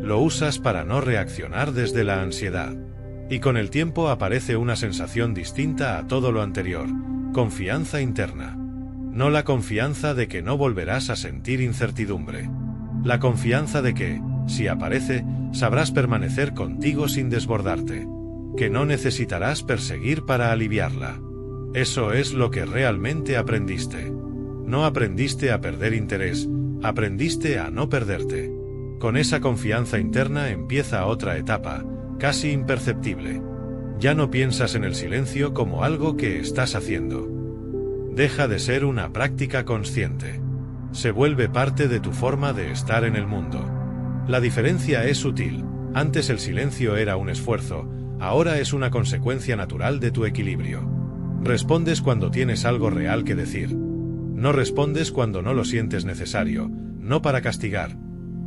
Lo usas para no reaccionar desde la ansiedad. Y con el tiempo aparece una sensación distinta a todo lo anterior: confianza interna. No la confianza de que no volverás a sentir incertidumbre. La confianza de que, si aparece, sabrás permanecer contigo sin desbordarte. Que no necesitarás perseguir para aliviarla. Eso es lo que realmente aprendiste. No aprendiste a perder interés, aprendiste a no perderte. Con esa confianza interna empieza otra etapa, casi imperceptible. Ya no piensas en el silencio como algo que estás haciendo. Deja de ser una práctica consciente. Se vuelve parte de tu forma de estar en el mundo. La diferencia es sutil. Antes el silencio era un esfuerzo, ahora es una consecuencia natural de tu equilibrio. Respondes cuando tienes algo real que decir. No respondes cuando no lo sientes necesario, no para castigar,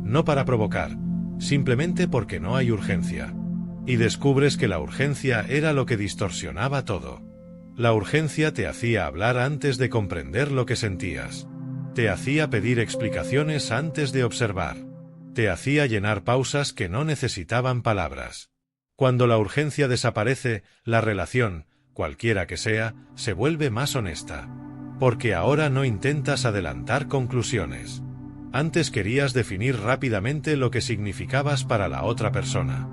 no para provocar, simplemente porque no hay urgencia. Y descubres que la urgencia era lo que distorsionaba todo. La urgencia te hacía hablar antes de comprender lo que sentías. Te hacía pedir explicaciones antes de observar. Te hacía llenar pausas que no necesitaban palabras. Cuando la urgencia desaparece, la relación, cualquiera que sea, se vuelve más honesta. Porque ahora no intentas adelantar conclusiones. Antes querías definir rápidamente lo que significabas para la otra persona.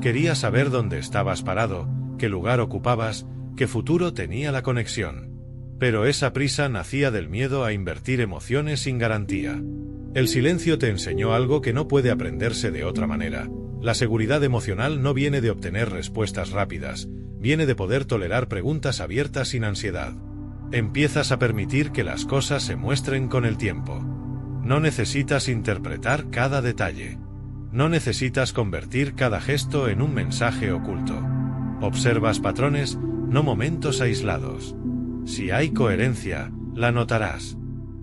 Querías saber dónde estabas parado, qué lugar ocupabas, qué futuro tenía la conexión. Pero esa prisa nacía del miedo a invertir emociones sin garantía. El silencio te enseñó algo que no puede aprenderse de otra manera. La seguridad emocional no viene de obtener respuestas rápidas, viene de poder tolerar preguntas abiertas sin ansiedad. Empiezas a permitir que las cosas se muestren con el tiempo. No necesitas interpretar cada detalle. No necesitas convertir cada gesto en un mensaje oculto. Observas patrones, no momentos aislados. Si hay coherencia, la notarás.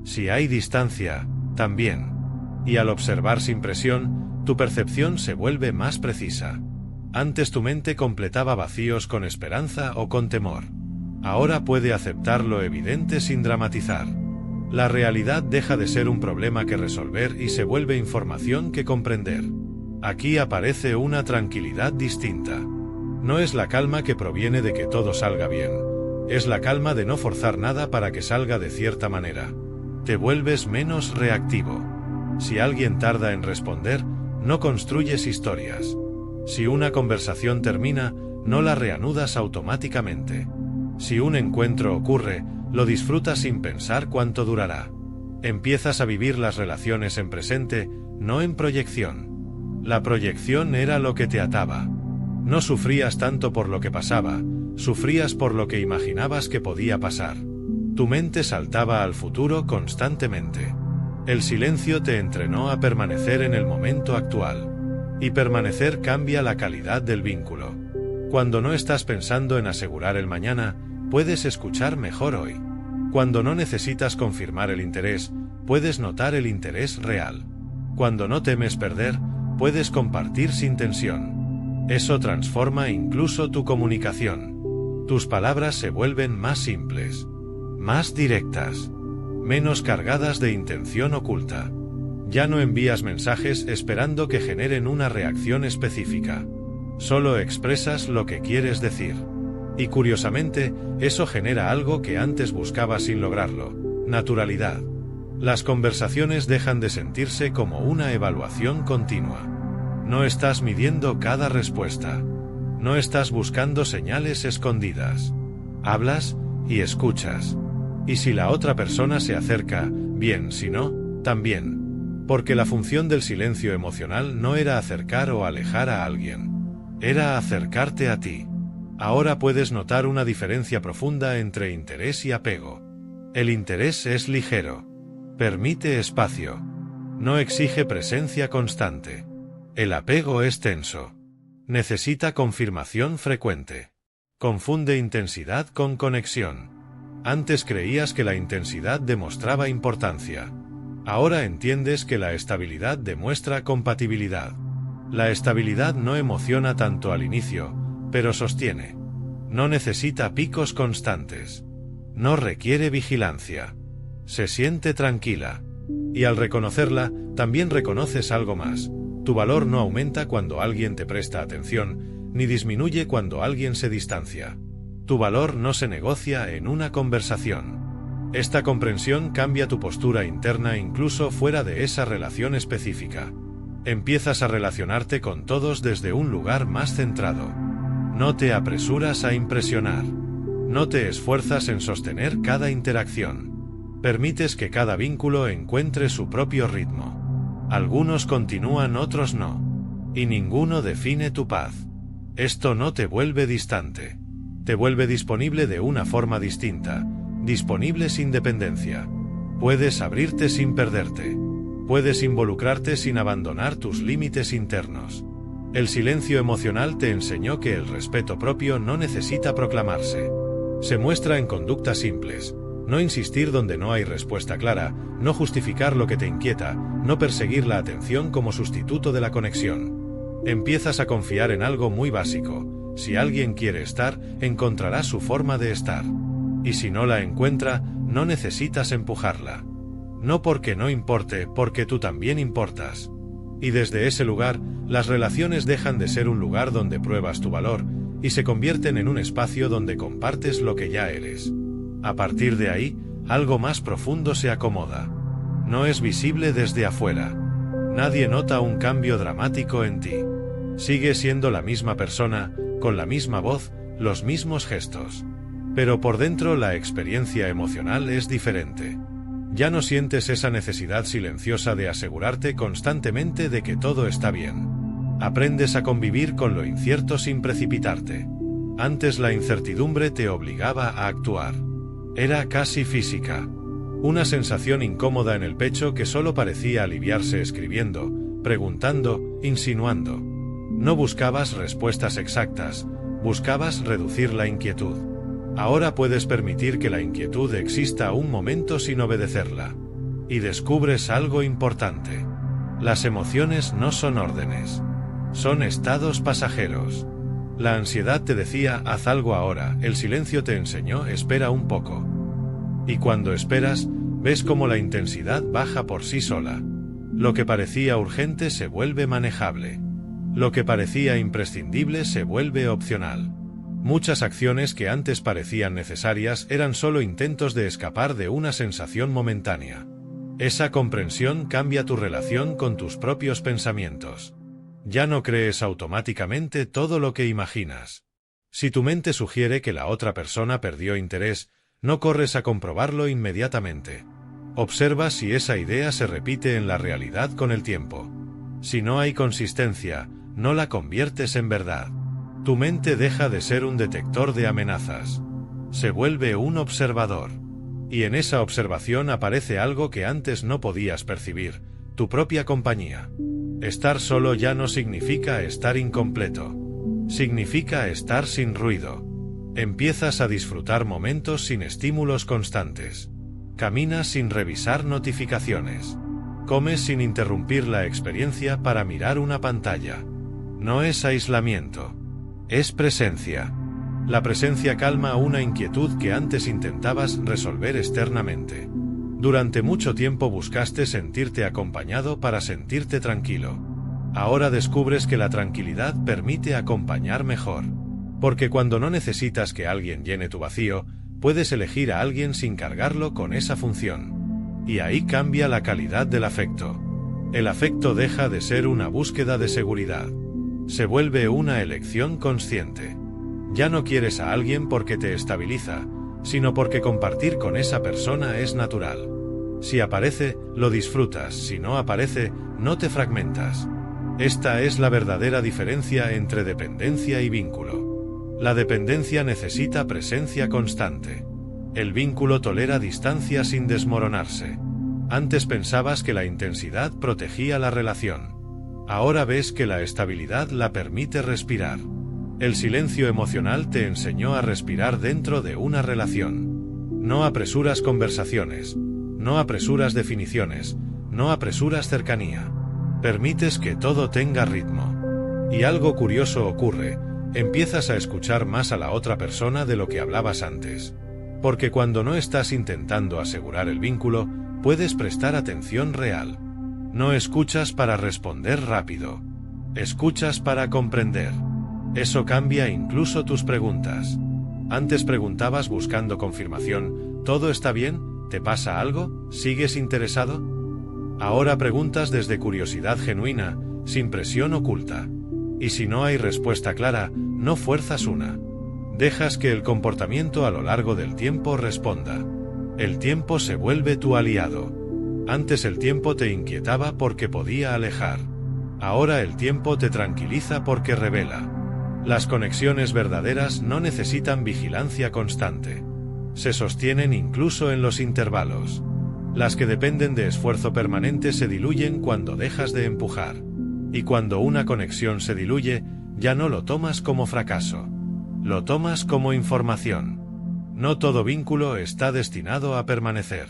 Si hay distancia, también. Y al observar sin presión, tu percepción se vuelve más precisa. Antes tu mente completaba vacíos con esperanza o con temor. Ahora puede aceptar lo evidente sin dramatizar. La realidad deja de ser un problema que resolver y se vuelve información que comprender. Aquí aparece una tranquilidad distinta. No es la calma que proviene de que todo salga bien. Es la calma de no forzar nada para que salga de cierta manera. Te vuelves menos reactivo. Si alguien tarda en responder, no construyes historias. Si una conversación termina, no la reanudas automáticamente. Si un encuentro ocurre, lo disfrutas sin pensar cuánto durará. Empiezas a vivir las relaciones en presente, no en proyección. La proyección era lo que te ataba. No sufrías tanto por lo que pasaba, sufrías por lo que imaginabas que podía pasar. Tu mente saltaba al futuro constantemente. El silencio te entrenó a permanecer en el momento actual. Y permanecer cambia la calidad del vínculo. Cuando no estás pensando en asegurar el mañana, puedes escuchar mejor hoy. Cuando no necesitas confirmar el interés, puedes notar el interés real. Cuando no temes perder, puedes compartir sin tensión. Eso transforma incluso tu comunicación. Tus palabras se vuelven más simples, más directas, menos cargadas de intención oculta. Ya no envías mensajes esperando que generen una reacción específica. Solo expresas lo que quieres decir. Y curiosamente, eso genera algo que antes buscabas sin lograrlo: naturalidad. Las conversaciones dejan de sentirse como una evaluación continua. No estás midiendo cada respuesta. No estás buscando señales escondidas. Hablas y escuchas. Y si la otra persona se acerca, bien, si no, también. Porque la función del silencio emocional no era acercar o alejar a alguien. Era acercarte a ti. Ahora puedes notar una diferencia profunda entre interés y apego. El interés es ligero. Permite espacio. No exige presencia constante. El apego es tenso. Necesita confirmación frecuente. Confunde intensidad con conexión. Antes creías que la intensidad demostraba importancia. Ahora entiendes que la estabilidad demuestra compatibilidad. La estabilidad no emociona tanto al inicio, pero sostiene. No necesita picos constantes. No requiere vigilancia. Se siente tranquila. Y al reconocerla, también reconoces algo más. Tu valor no aumenta cuando alguien te presta atención, ni disminuye cuando alguien se distancia. Tu valor no se negocia en una conversación. Esta comprensión cambia tu postura interna incluso fuera de esa relación específica. Empiezas a relacionarte con todos desde un lugar más centrado. No te apresuras a impresionar. No te esfuerzas en sostener cada interacción. Permites que cada vínculo encuentre su propio ritmo. Algunos continúan, otros no. Y ninguno define tu paz. Esto no te vuelve distante. Te vuelve disponible de una forma distinta. Disponible sin dependencia. Puedes abrirte sin perderte. Puedes involucrarte sin abandonar tus límites internos. El silencio emocional te enseñó que el respeto propio no necesita proclamarse. Se muestra en conductas simples. No insistir donde no hay respuesta clara, no justificar lo que te inquieta, no perseguir la atención como sustituto de la conexión. Empiezas a confiar en algo muy básico. Si alguien quiere estar, encontrará su forma de estar. Y si no la encuentra, no necesitas empujarla. No porque no importe, porque tú también importas. Y desde ese lugar, las relaciones dejan de ser un lugar donde pruebas tu valor, y se convierten en un espacio donde compartes lo que ya eres. A partir de ahí, algo más profundo se acomoda. No es visible desde afuera. Nadie nota un cambio dramático en ti. Sigues siendo la misma persona, con la misma voz, los mismos gestos. Pero por dentro la experiencia emocional es diferente. Ya no sientes esa necesidad silenciosa de asegurarte constantemente de que todo está bien. Aprendes a convivir con lo incierto sin precipitarte. Antes la incertidumbre te obligaba a actuar. Era casi física. Una sensación incómoda en el pecho que solo parecía aliviarse escribiendo, preguntando, insinuando. No buscabas respuestas exactas, buscabas reducir la inquietud. Ahora puedes permitir que la inquietud exista un momento sin obedecerla. Y descubres algo importante. Las emociones no son órdenes. Son estados pasajeros. La ansiedad te decía, haz algo ahora, el silencio te enseñó, espera un poco. Y cuando esperas, ves cómo la intensidad baja por sí sola. Lo que parecía urgente se vuelve manejable. Lo que parecía imprescindible se vuelve opcional. Muchas acciones que antes parecían necesarias eran solo intentos de escapar de una sensación momentánea. Esa comprensión cambia tu relación con tus propios pensamientos. Ya no crees automáticamente todo lo que imaginas. Si tu mente sugiere que la otra persona perdió interés, no corres a comprobarlo inmediatamente. Observa si esa idea se repite en la realidad con el tiempo. Si no hay consistencia, no la conviertes en verdad. Tu mente deja de ser un detector de amenazas. Se vuelve un observador. Y en esa observación aparece algo que antes no podías percibir, tu propia compañía. Estar solo ya no significa estar incompleto. Significa estar sin ruido. Empiezas a disfrutar momentos sin estímulos constantes. Caminas sin revisar notificaciones. Comes sin interrumpir la experiencia para mirar una pantalla. No es aislamiento. Es presencia. La presencia calma una inquietud que antes intentabas resolver externamente. Durante mucho tiempo buscaste sentirte acompañado para sentirte tranquilo. Ahora descubres que la tranquilidad permite acompañar mejor. Porque cuando no necesitas que alguien llene tu vacío, puedes elegir a alguien sin cargarlo con esa función. Y ahí cambia la calidad del afecto. El afecto deja de ser una búsqueda de seguridad. Se vuelve una elección consciente. Ya no quieres a alguien porque te estabiliza, sino porque compartir con esa persona es natural. Si aparece, lo disfrutas; si no aparece, no te fragmentas. Esta es la verdadera diferencia entre dependencia y vínculo. La dependencia necesita presencia constante. El vínculo tolera distancia sin desmoronarse. Antes pensabas que la intensidad protegía la relación. Ahora ves que la estabilidad la permite respirar. El silencio emocional te enseñó a respirar dentro de una relación. No apresuras conversaciones, no apresuras definiciones, no apresuras cercanía. Permites que todo tenga ritmo. Y algo curioso ocurre: empiezas a escuchar más a la otra persona de lo que hablabas antes. Porque cuando no estás intentando asegurar el vínculo, puedes prestar atención real. No escuchas para responder rápido. Escuchas para comprender. Eso cambia incluso tus preguntas. Antes preguntabas buscando confirmación: ¿todo está bien? ¿Te pasa algo? ¿Sigues interesado? Ahora preguntas desde curiosidad genuina, sin presión oculta. Y si no hay respuesta clara, no fuerzas una. Dejas que el comportamiento a lo largo del tiempo responda. El tiempo se vuelve tu aliado. Antes el tiempo te inquietaba porque podía alejar. Ahora el tiempo te tranquiliza porque revela. Las conexiones verdaderas no necesitan vigilancia constante. Se sostienen incluso en los intervalos. Las que dependen de esfuerzo permanente se diluyen cuando dejas de empujar. Y cuando una conexión se diluye, ya no lo tomas como fracaso. Lo tomas como información. No todo vínculo está destinado a permanecer.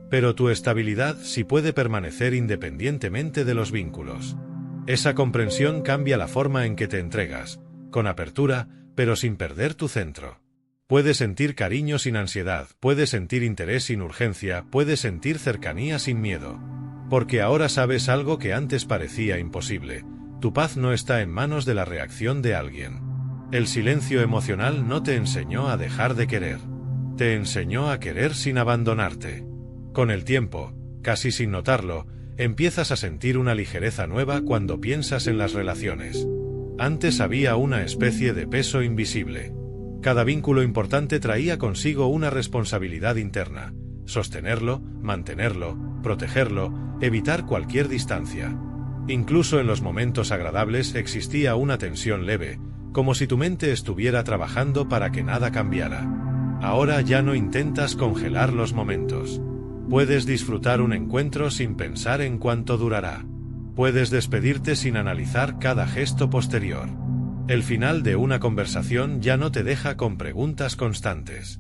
Pero tu estabilidad sí puede permanecer independientemente de los vínculos. Esa comprensión cambia la forma en que te entregas, con apertura, pero sin perder tu centro. Puedes sentir cariño sin ansiedad, puedes sentir interés sin urgencia, puedes sentir cercanía sin miedo. Porque ahora sabes algo que antes parecía imposible: tu paz no está en manos de la reacción de alguien. El silencio emocional no te enseñó a dejar de querer. Te enseñó a querer sin abandonarte. Con el tiempo, casi sin notarlo, empiezas a sentir una ligereza nueva cuando piensas en las relaciones. Antes había una especie de peso invisible. Cada vínculo importante traía consigo una responsabilidad interna: sostenerlo, mantenerlo, protegerlo, evitar cualquier distancia. Incluso en los momentos agradables existía una tensión leve, como si tu mente estuviera trabajando para que nada cambiara. Ahora ya no intentas congelar los momentos. Puedes disfrutar un encuentro sin pensar en cuánto durará. Puedes despedirte sin analizar cada gesto posterior. El final de una conversación ya no te deja con preguntas constantes.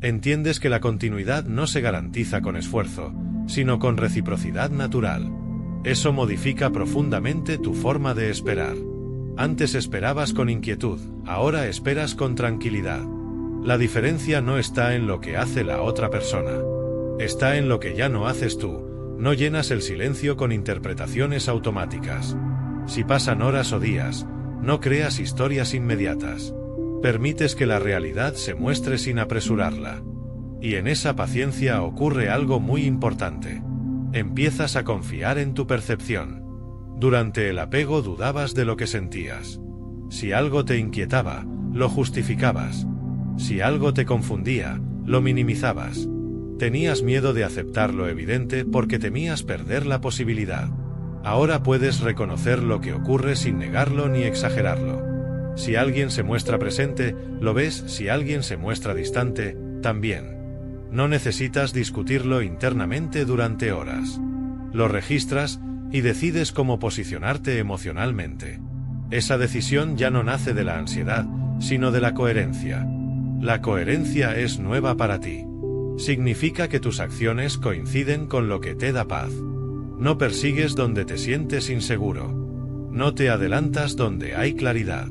Entiendes que la continuidad no se garantiza con esfuerzo, sino con reciprocidad natural. Eso modifica profundamente tu forma de esperar. Antes esperabas con inquietud, ahora esperas con tranquilidad. La diferencia no está en lo que hace la otra persona. Está en lo que ya no haces tú. No llenas el silencio con interpretaciones automáticas. Si pasan horas o días, no creas historias inmediatas. Permites que la realidad se muestre sin apresurarla. Y en esa paciencia ocurre algo muy importante. Empiezas a confiar en tu percepción. Durante el apego dudabas de lo que sentías. Si algo te inquietaba, lo justificabas. Si algo te confundía, lo minimizabas. Tenías miedo de aceptar lo evidente porque temías perder la posibilidad. Ahora puedes reconocer lo que ocurre sin negarlo ni exagerarlo. Si alguien se muestra presente, lo ves; si alguien se muestra distante, también. No necesitas discutirlo internamente durante horas. Lo registras y decides cómo posicionarte emocionalmente. Esa decisión ya no nace de la ansiedad, sino de la coherencia. La coherencia es nueva para ti. Significa que tus acciones coinciden con lo que te da paz. No persigues donde te sientes inseguro. No te adelantas donde hay claridad.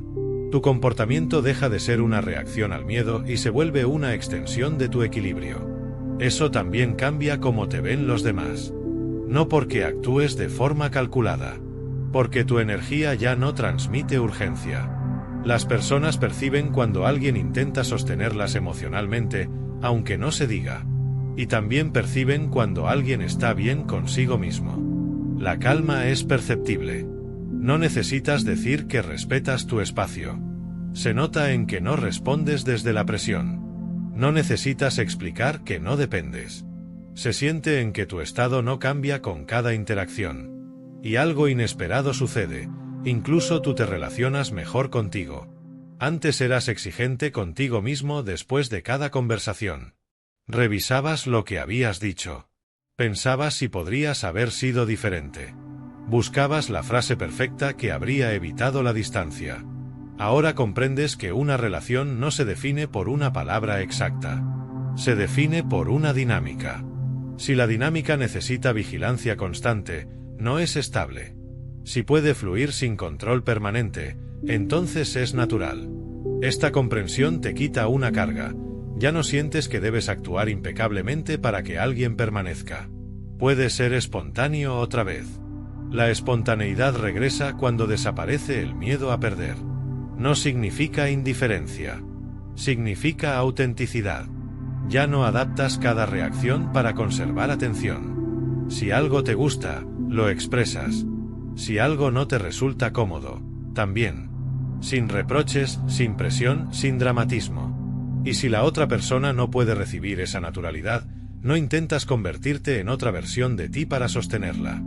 Tu comportamiento deja de ser una reacción al miedo y se vuelve una extensión de tu equilibrio. Eso también cambia cómo te ven los demás. No porque actúes de forma calculada. Porque tu energía ya no transmite urgencia. Las personas perciben cuando alguien intenta sostenerlas emocionalmente, aunque no se diga. Y también perciben cuando alguien está bien consigo mismo. La calma es perceptible. No necesitas decir que respetas tu espacio. Se nota en que no respondes desde la presión. No necesitas explicar que no dependes. Se siente en que tu estado no cambia con cada interacción. Y algo inesperado sucede, incluso tú te relacionas mejor contigo. Antes eras exigente contigo mismo después de cada conversación. Revisabas lo que habías dicho. Pensabas si podrías haber sido diferente. Buscabas la frase perfecta que habría evitado la distancia. Ahora comprendes que una relación no se define por una palabra exacta. Se define por una dinámica. Si la dinámica necesita vigilancia constante, no es estable. Si puede fluir sin control permanente, entonces es natural. Esta comprensión te quita una carga. Ya no sientes que debes actuar impecablemente para que alguien permanezca. Puede ser espontáneo otra vez. La espontaneidad regresa cuando desaparece el miedo a perder. No significa indiferencia. Significa autenticidad. Ya no adaptas cada reacción para conservar atención. Si algo te gusta, lo expresas. Si algo no te resulta cómodo, también. Sin reproches, sin presión, sin dramatismo. Y si la otra persona no puede recibir esa naturalidad, no intentas convertirte en otra versión de ti para sostenerla.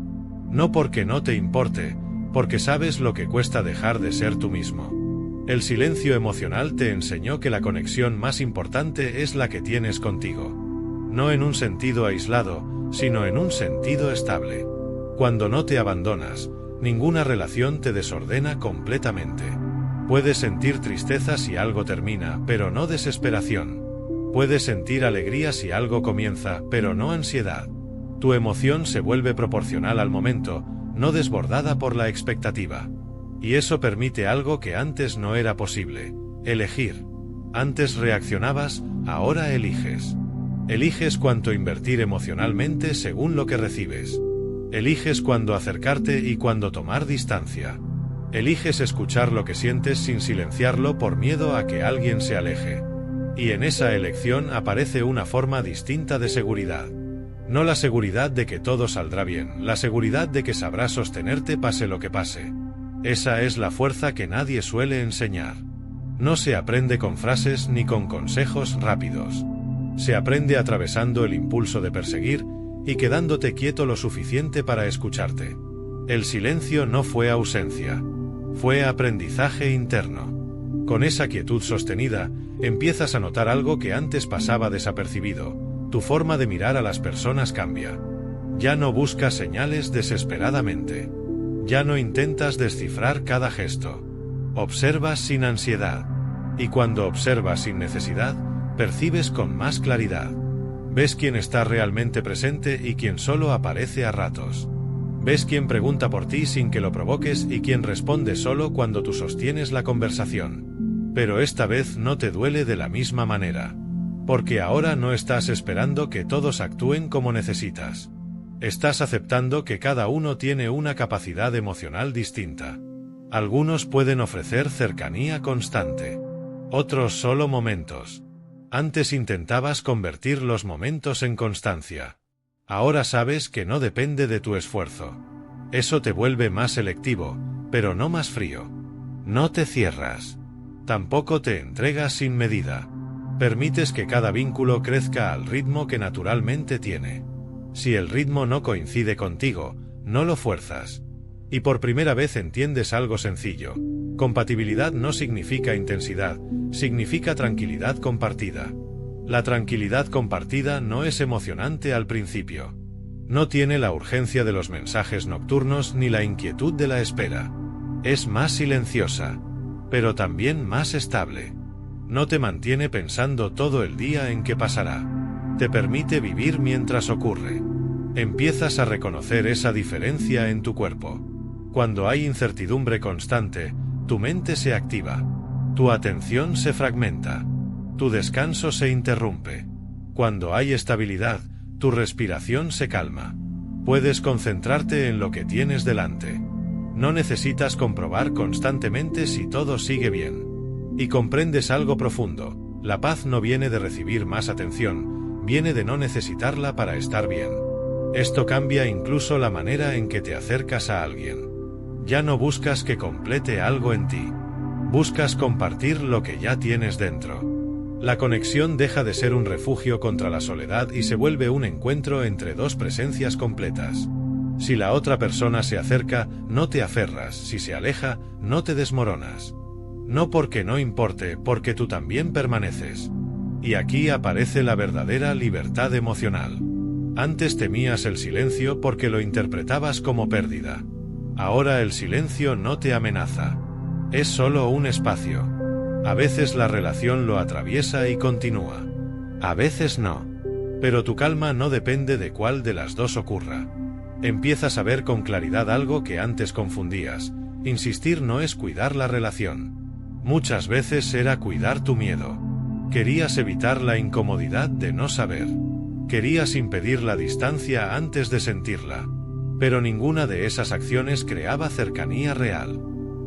No porque no te importe, porque sabes lo que cuesta dejar de ser tú mismo. El silencio emocional te enseñó que la conexión más importante es la que tienes contigo. No en un sentido aislado, sino en un sentido estable. Cuando no te abandonas, ninguna relación te desordena completamente. Puedes sentir tristeza si algo termina, pero no desesperación. Puedes sentir alegría si algo comienza, pero no ansiedad. Tu emoción se vuelve proporcional al momento, no desbordada por la expectativa. Y eso permite algo que antes no era posible: elegir. Antes reaccionabas, ahora eliges. Eliges cuánto invertir emocionalmente según lo que recibes. Eliges cuándo acercarte y cuándo tomar distancia. Eliges escuchar lo que sientes sin silenciarlo por miedo a que alguien se aleje. Y en esa elección aparece una forma distinta de seguridad. No la seguridad de que todo saldrá bien, la seguridad de que sabrás sostenerte pase lo que pase. Esa es la fuerza que nadie suele enseñar. No se aprende con frases ni con consejos rápidos. Se aprende atravesando el impulso de perseguir y quedándote quieto lo suficiente para escucharte. El silencio no fue ausencia. Fue aprendizaje interno. Con esa quietud sostenida, empiezas a notar algo que antes pasaba desapercibido. Tu forma de mirar a las personas cambia. Ya no buscas señales desesperadamente. Ya no intentas descifrar cada gesto. Observas sin ansiedad. Y cuando observas sin necesidad, percibes con más claridad. Ves quién está realmente presente y quién solo aparece a ratos. Ves quién pregunta por ti sin que lo provoques y quién responde solo cuando tú sostienes la conversación. Pero esta vez no te duele de la misma manera. Porque ahora no estás esperando que todos actúen como necesitas. Estás aceptando que cada uno tiene una capacidad emocional distinta. Algunos pueden ofrecer cercanía constante. Otros solo momentos. Antes intentabas convertir los momentos en constancia. Ahora sabes que no depende de tu esfuerzo. Eso te vuelve más selectivo, pero no más frío. No te cierras. Tampoco te entregas sin medida. Permites que cada vínculo crezca al ritmo que naturalmente tiene. Si el ritmo no coincide contigo, no lo fuerzas. Y por primera vez entiendes algo sencillo. Compatibilidad no significa intensidad, significa tranquilidad compartida. La tranquilidad compartida no es emocionante al principio. No tiene la urgencia de los mensajes nocturnos ni la inquietud de la espera. Es más silenciosa, pero también más estable. No te mantiene pensando todo el día en qué pasará. Te permite vivir mientras ocurre. Empiezas a reconocer esa diferencia en tu cuerpo. Cuando hay incertidumbre constante, tu mente se activa. Tu atención se fragmenta. Tu descanso se interrumpe. Cuando hay estabilidad, tu respiración se calma. Puedes concentrarte en lo que tienes delante. No necesitas comprobar constantemente si todo sigue bien. Y comprendes algo profundo. La paz no viene de recibir más atención, viene de no necesitarla para estar bien. Esto cambia incluso la manera en que te acercas a alguien. Ya no buscas que complete algo en ti. Buscas compartir lo que ya tienes dentro. La conexión deja de ser un refugio contra la soledad y se vuelve un encuentro entre dos presencias completas. Si la otra persona se acerca, no te aferras; si se aleja, no te desmoronas. No porque no importe, porque tú también permaneces. Y aquí aparece la verdadera libertad emocional. Antes temías el silencio porque lo interpretabas como pérdida. Ahora el silencio no te amenaza. Es solo un espacio. A veces la relación lo atraviesa y continúa. A veces no. Pero tu calma no depende de cuál de las dos ocurra. Empiezas a ver con claridad algo que antes confundías. Insistir no es cuidar la relación. Muchas veces era cuidar tu miedo. Querías evitar la incomodidad de no saber. Querías impedir la distancia antes de sentirla. Pero ninguna de esas acciones creaba cercanía real.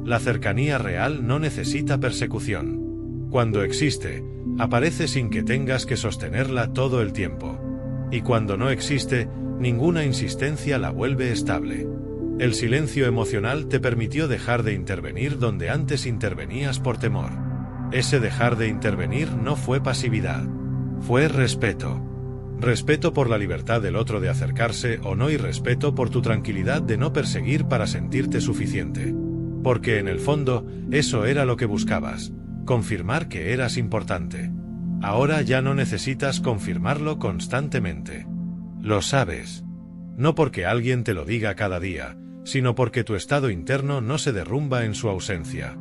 La cercanía real no necesita persecución. Cuando existe, aparece sin que tengas que sostenerla todo el tiempo. Y cuando no existe, ninguna insistencia la vuelve estable. El silencio emocional te permitió dejar de intervenir donde antes intervenías por temor. Ese dejar de intervenir no fue pasividad. Fue respeto. Respeto por la libertad del otro de acercarse o no, y respeto por tu tranquilidad de no perseguir para sentirte suficiente. Porque en el fondo, eso era lo que buscabas: confirmar que eras importante. Ahora ya no necesitas confirmarlo constantemente. Lo sabes. No porque alguien te lo diga cada día, sino porque tu estado interno no se derrumba en su ausencia.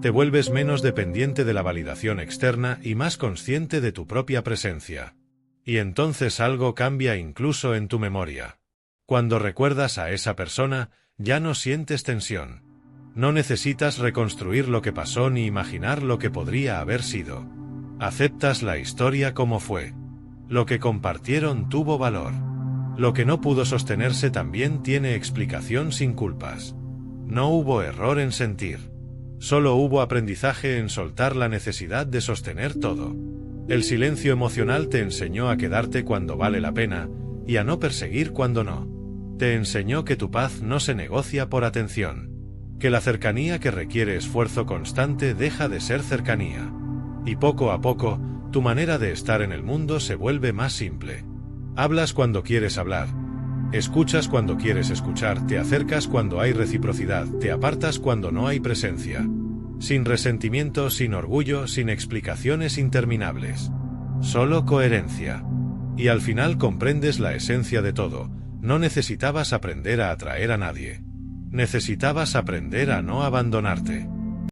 Te vuelves menos dependiente de la validación externa y más consciente de tu propia presencia. Y entonces algo cambia incluso en tu memoria. Cuando recuerdas a esa persona, ya no sientes tensión. No necesitas reconstruir lo que pasó ni imaginar lo que podría haber sido. Aceptas la historia como fue. Lo que compartieron tuvo valor. Lo que no pudo sostenerse también tiene explicación sin culpas. No hubo error en sentir. Solo hubo aprendizaje en soltar la necesidad de sostener todo. El silencio emocional te enseñó a quedarte cuando vale la pena, y a no perseguir cuando no. Te enseñó que tu paz no se negocia por atención. Que la cercanía que requiere esfuerzo constante deja de ser cercanía. Y poco a poco, tu manera de estar en el mundo se vuelve más simple. Hablas cuando quieres hablar. Escuchas cuando quieres escuchar, te acercas cuando hay reciprocidad, te apartas cuando no hay presencia. Sin resentimiento, sin orgullo, sin explicaciones interminables. Solo coherencia. Y al final comprendes la esencia de todo. No necesitabas aprender a atraer a nadie. Necesitabas aprender a no abandonarte.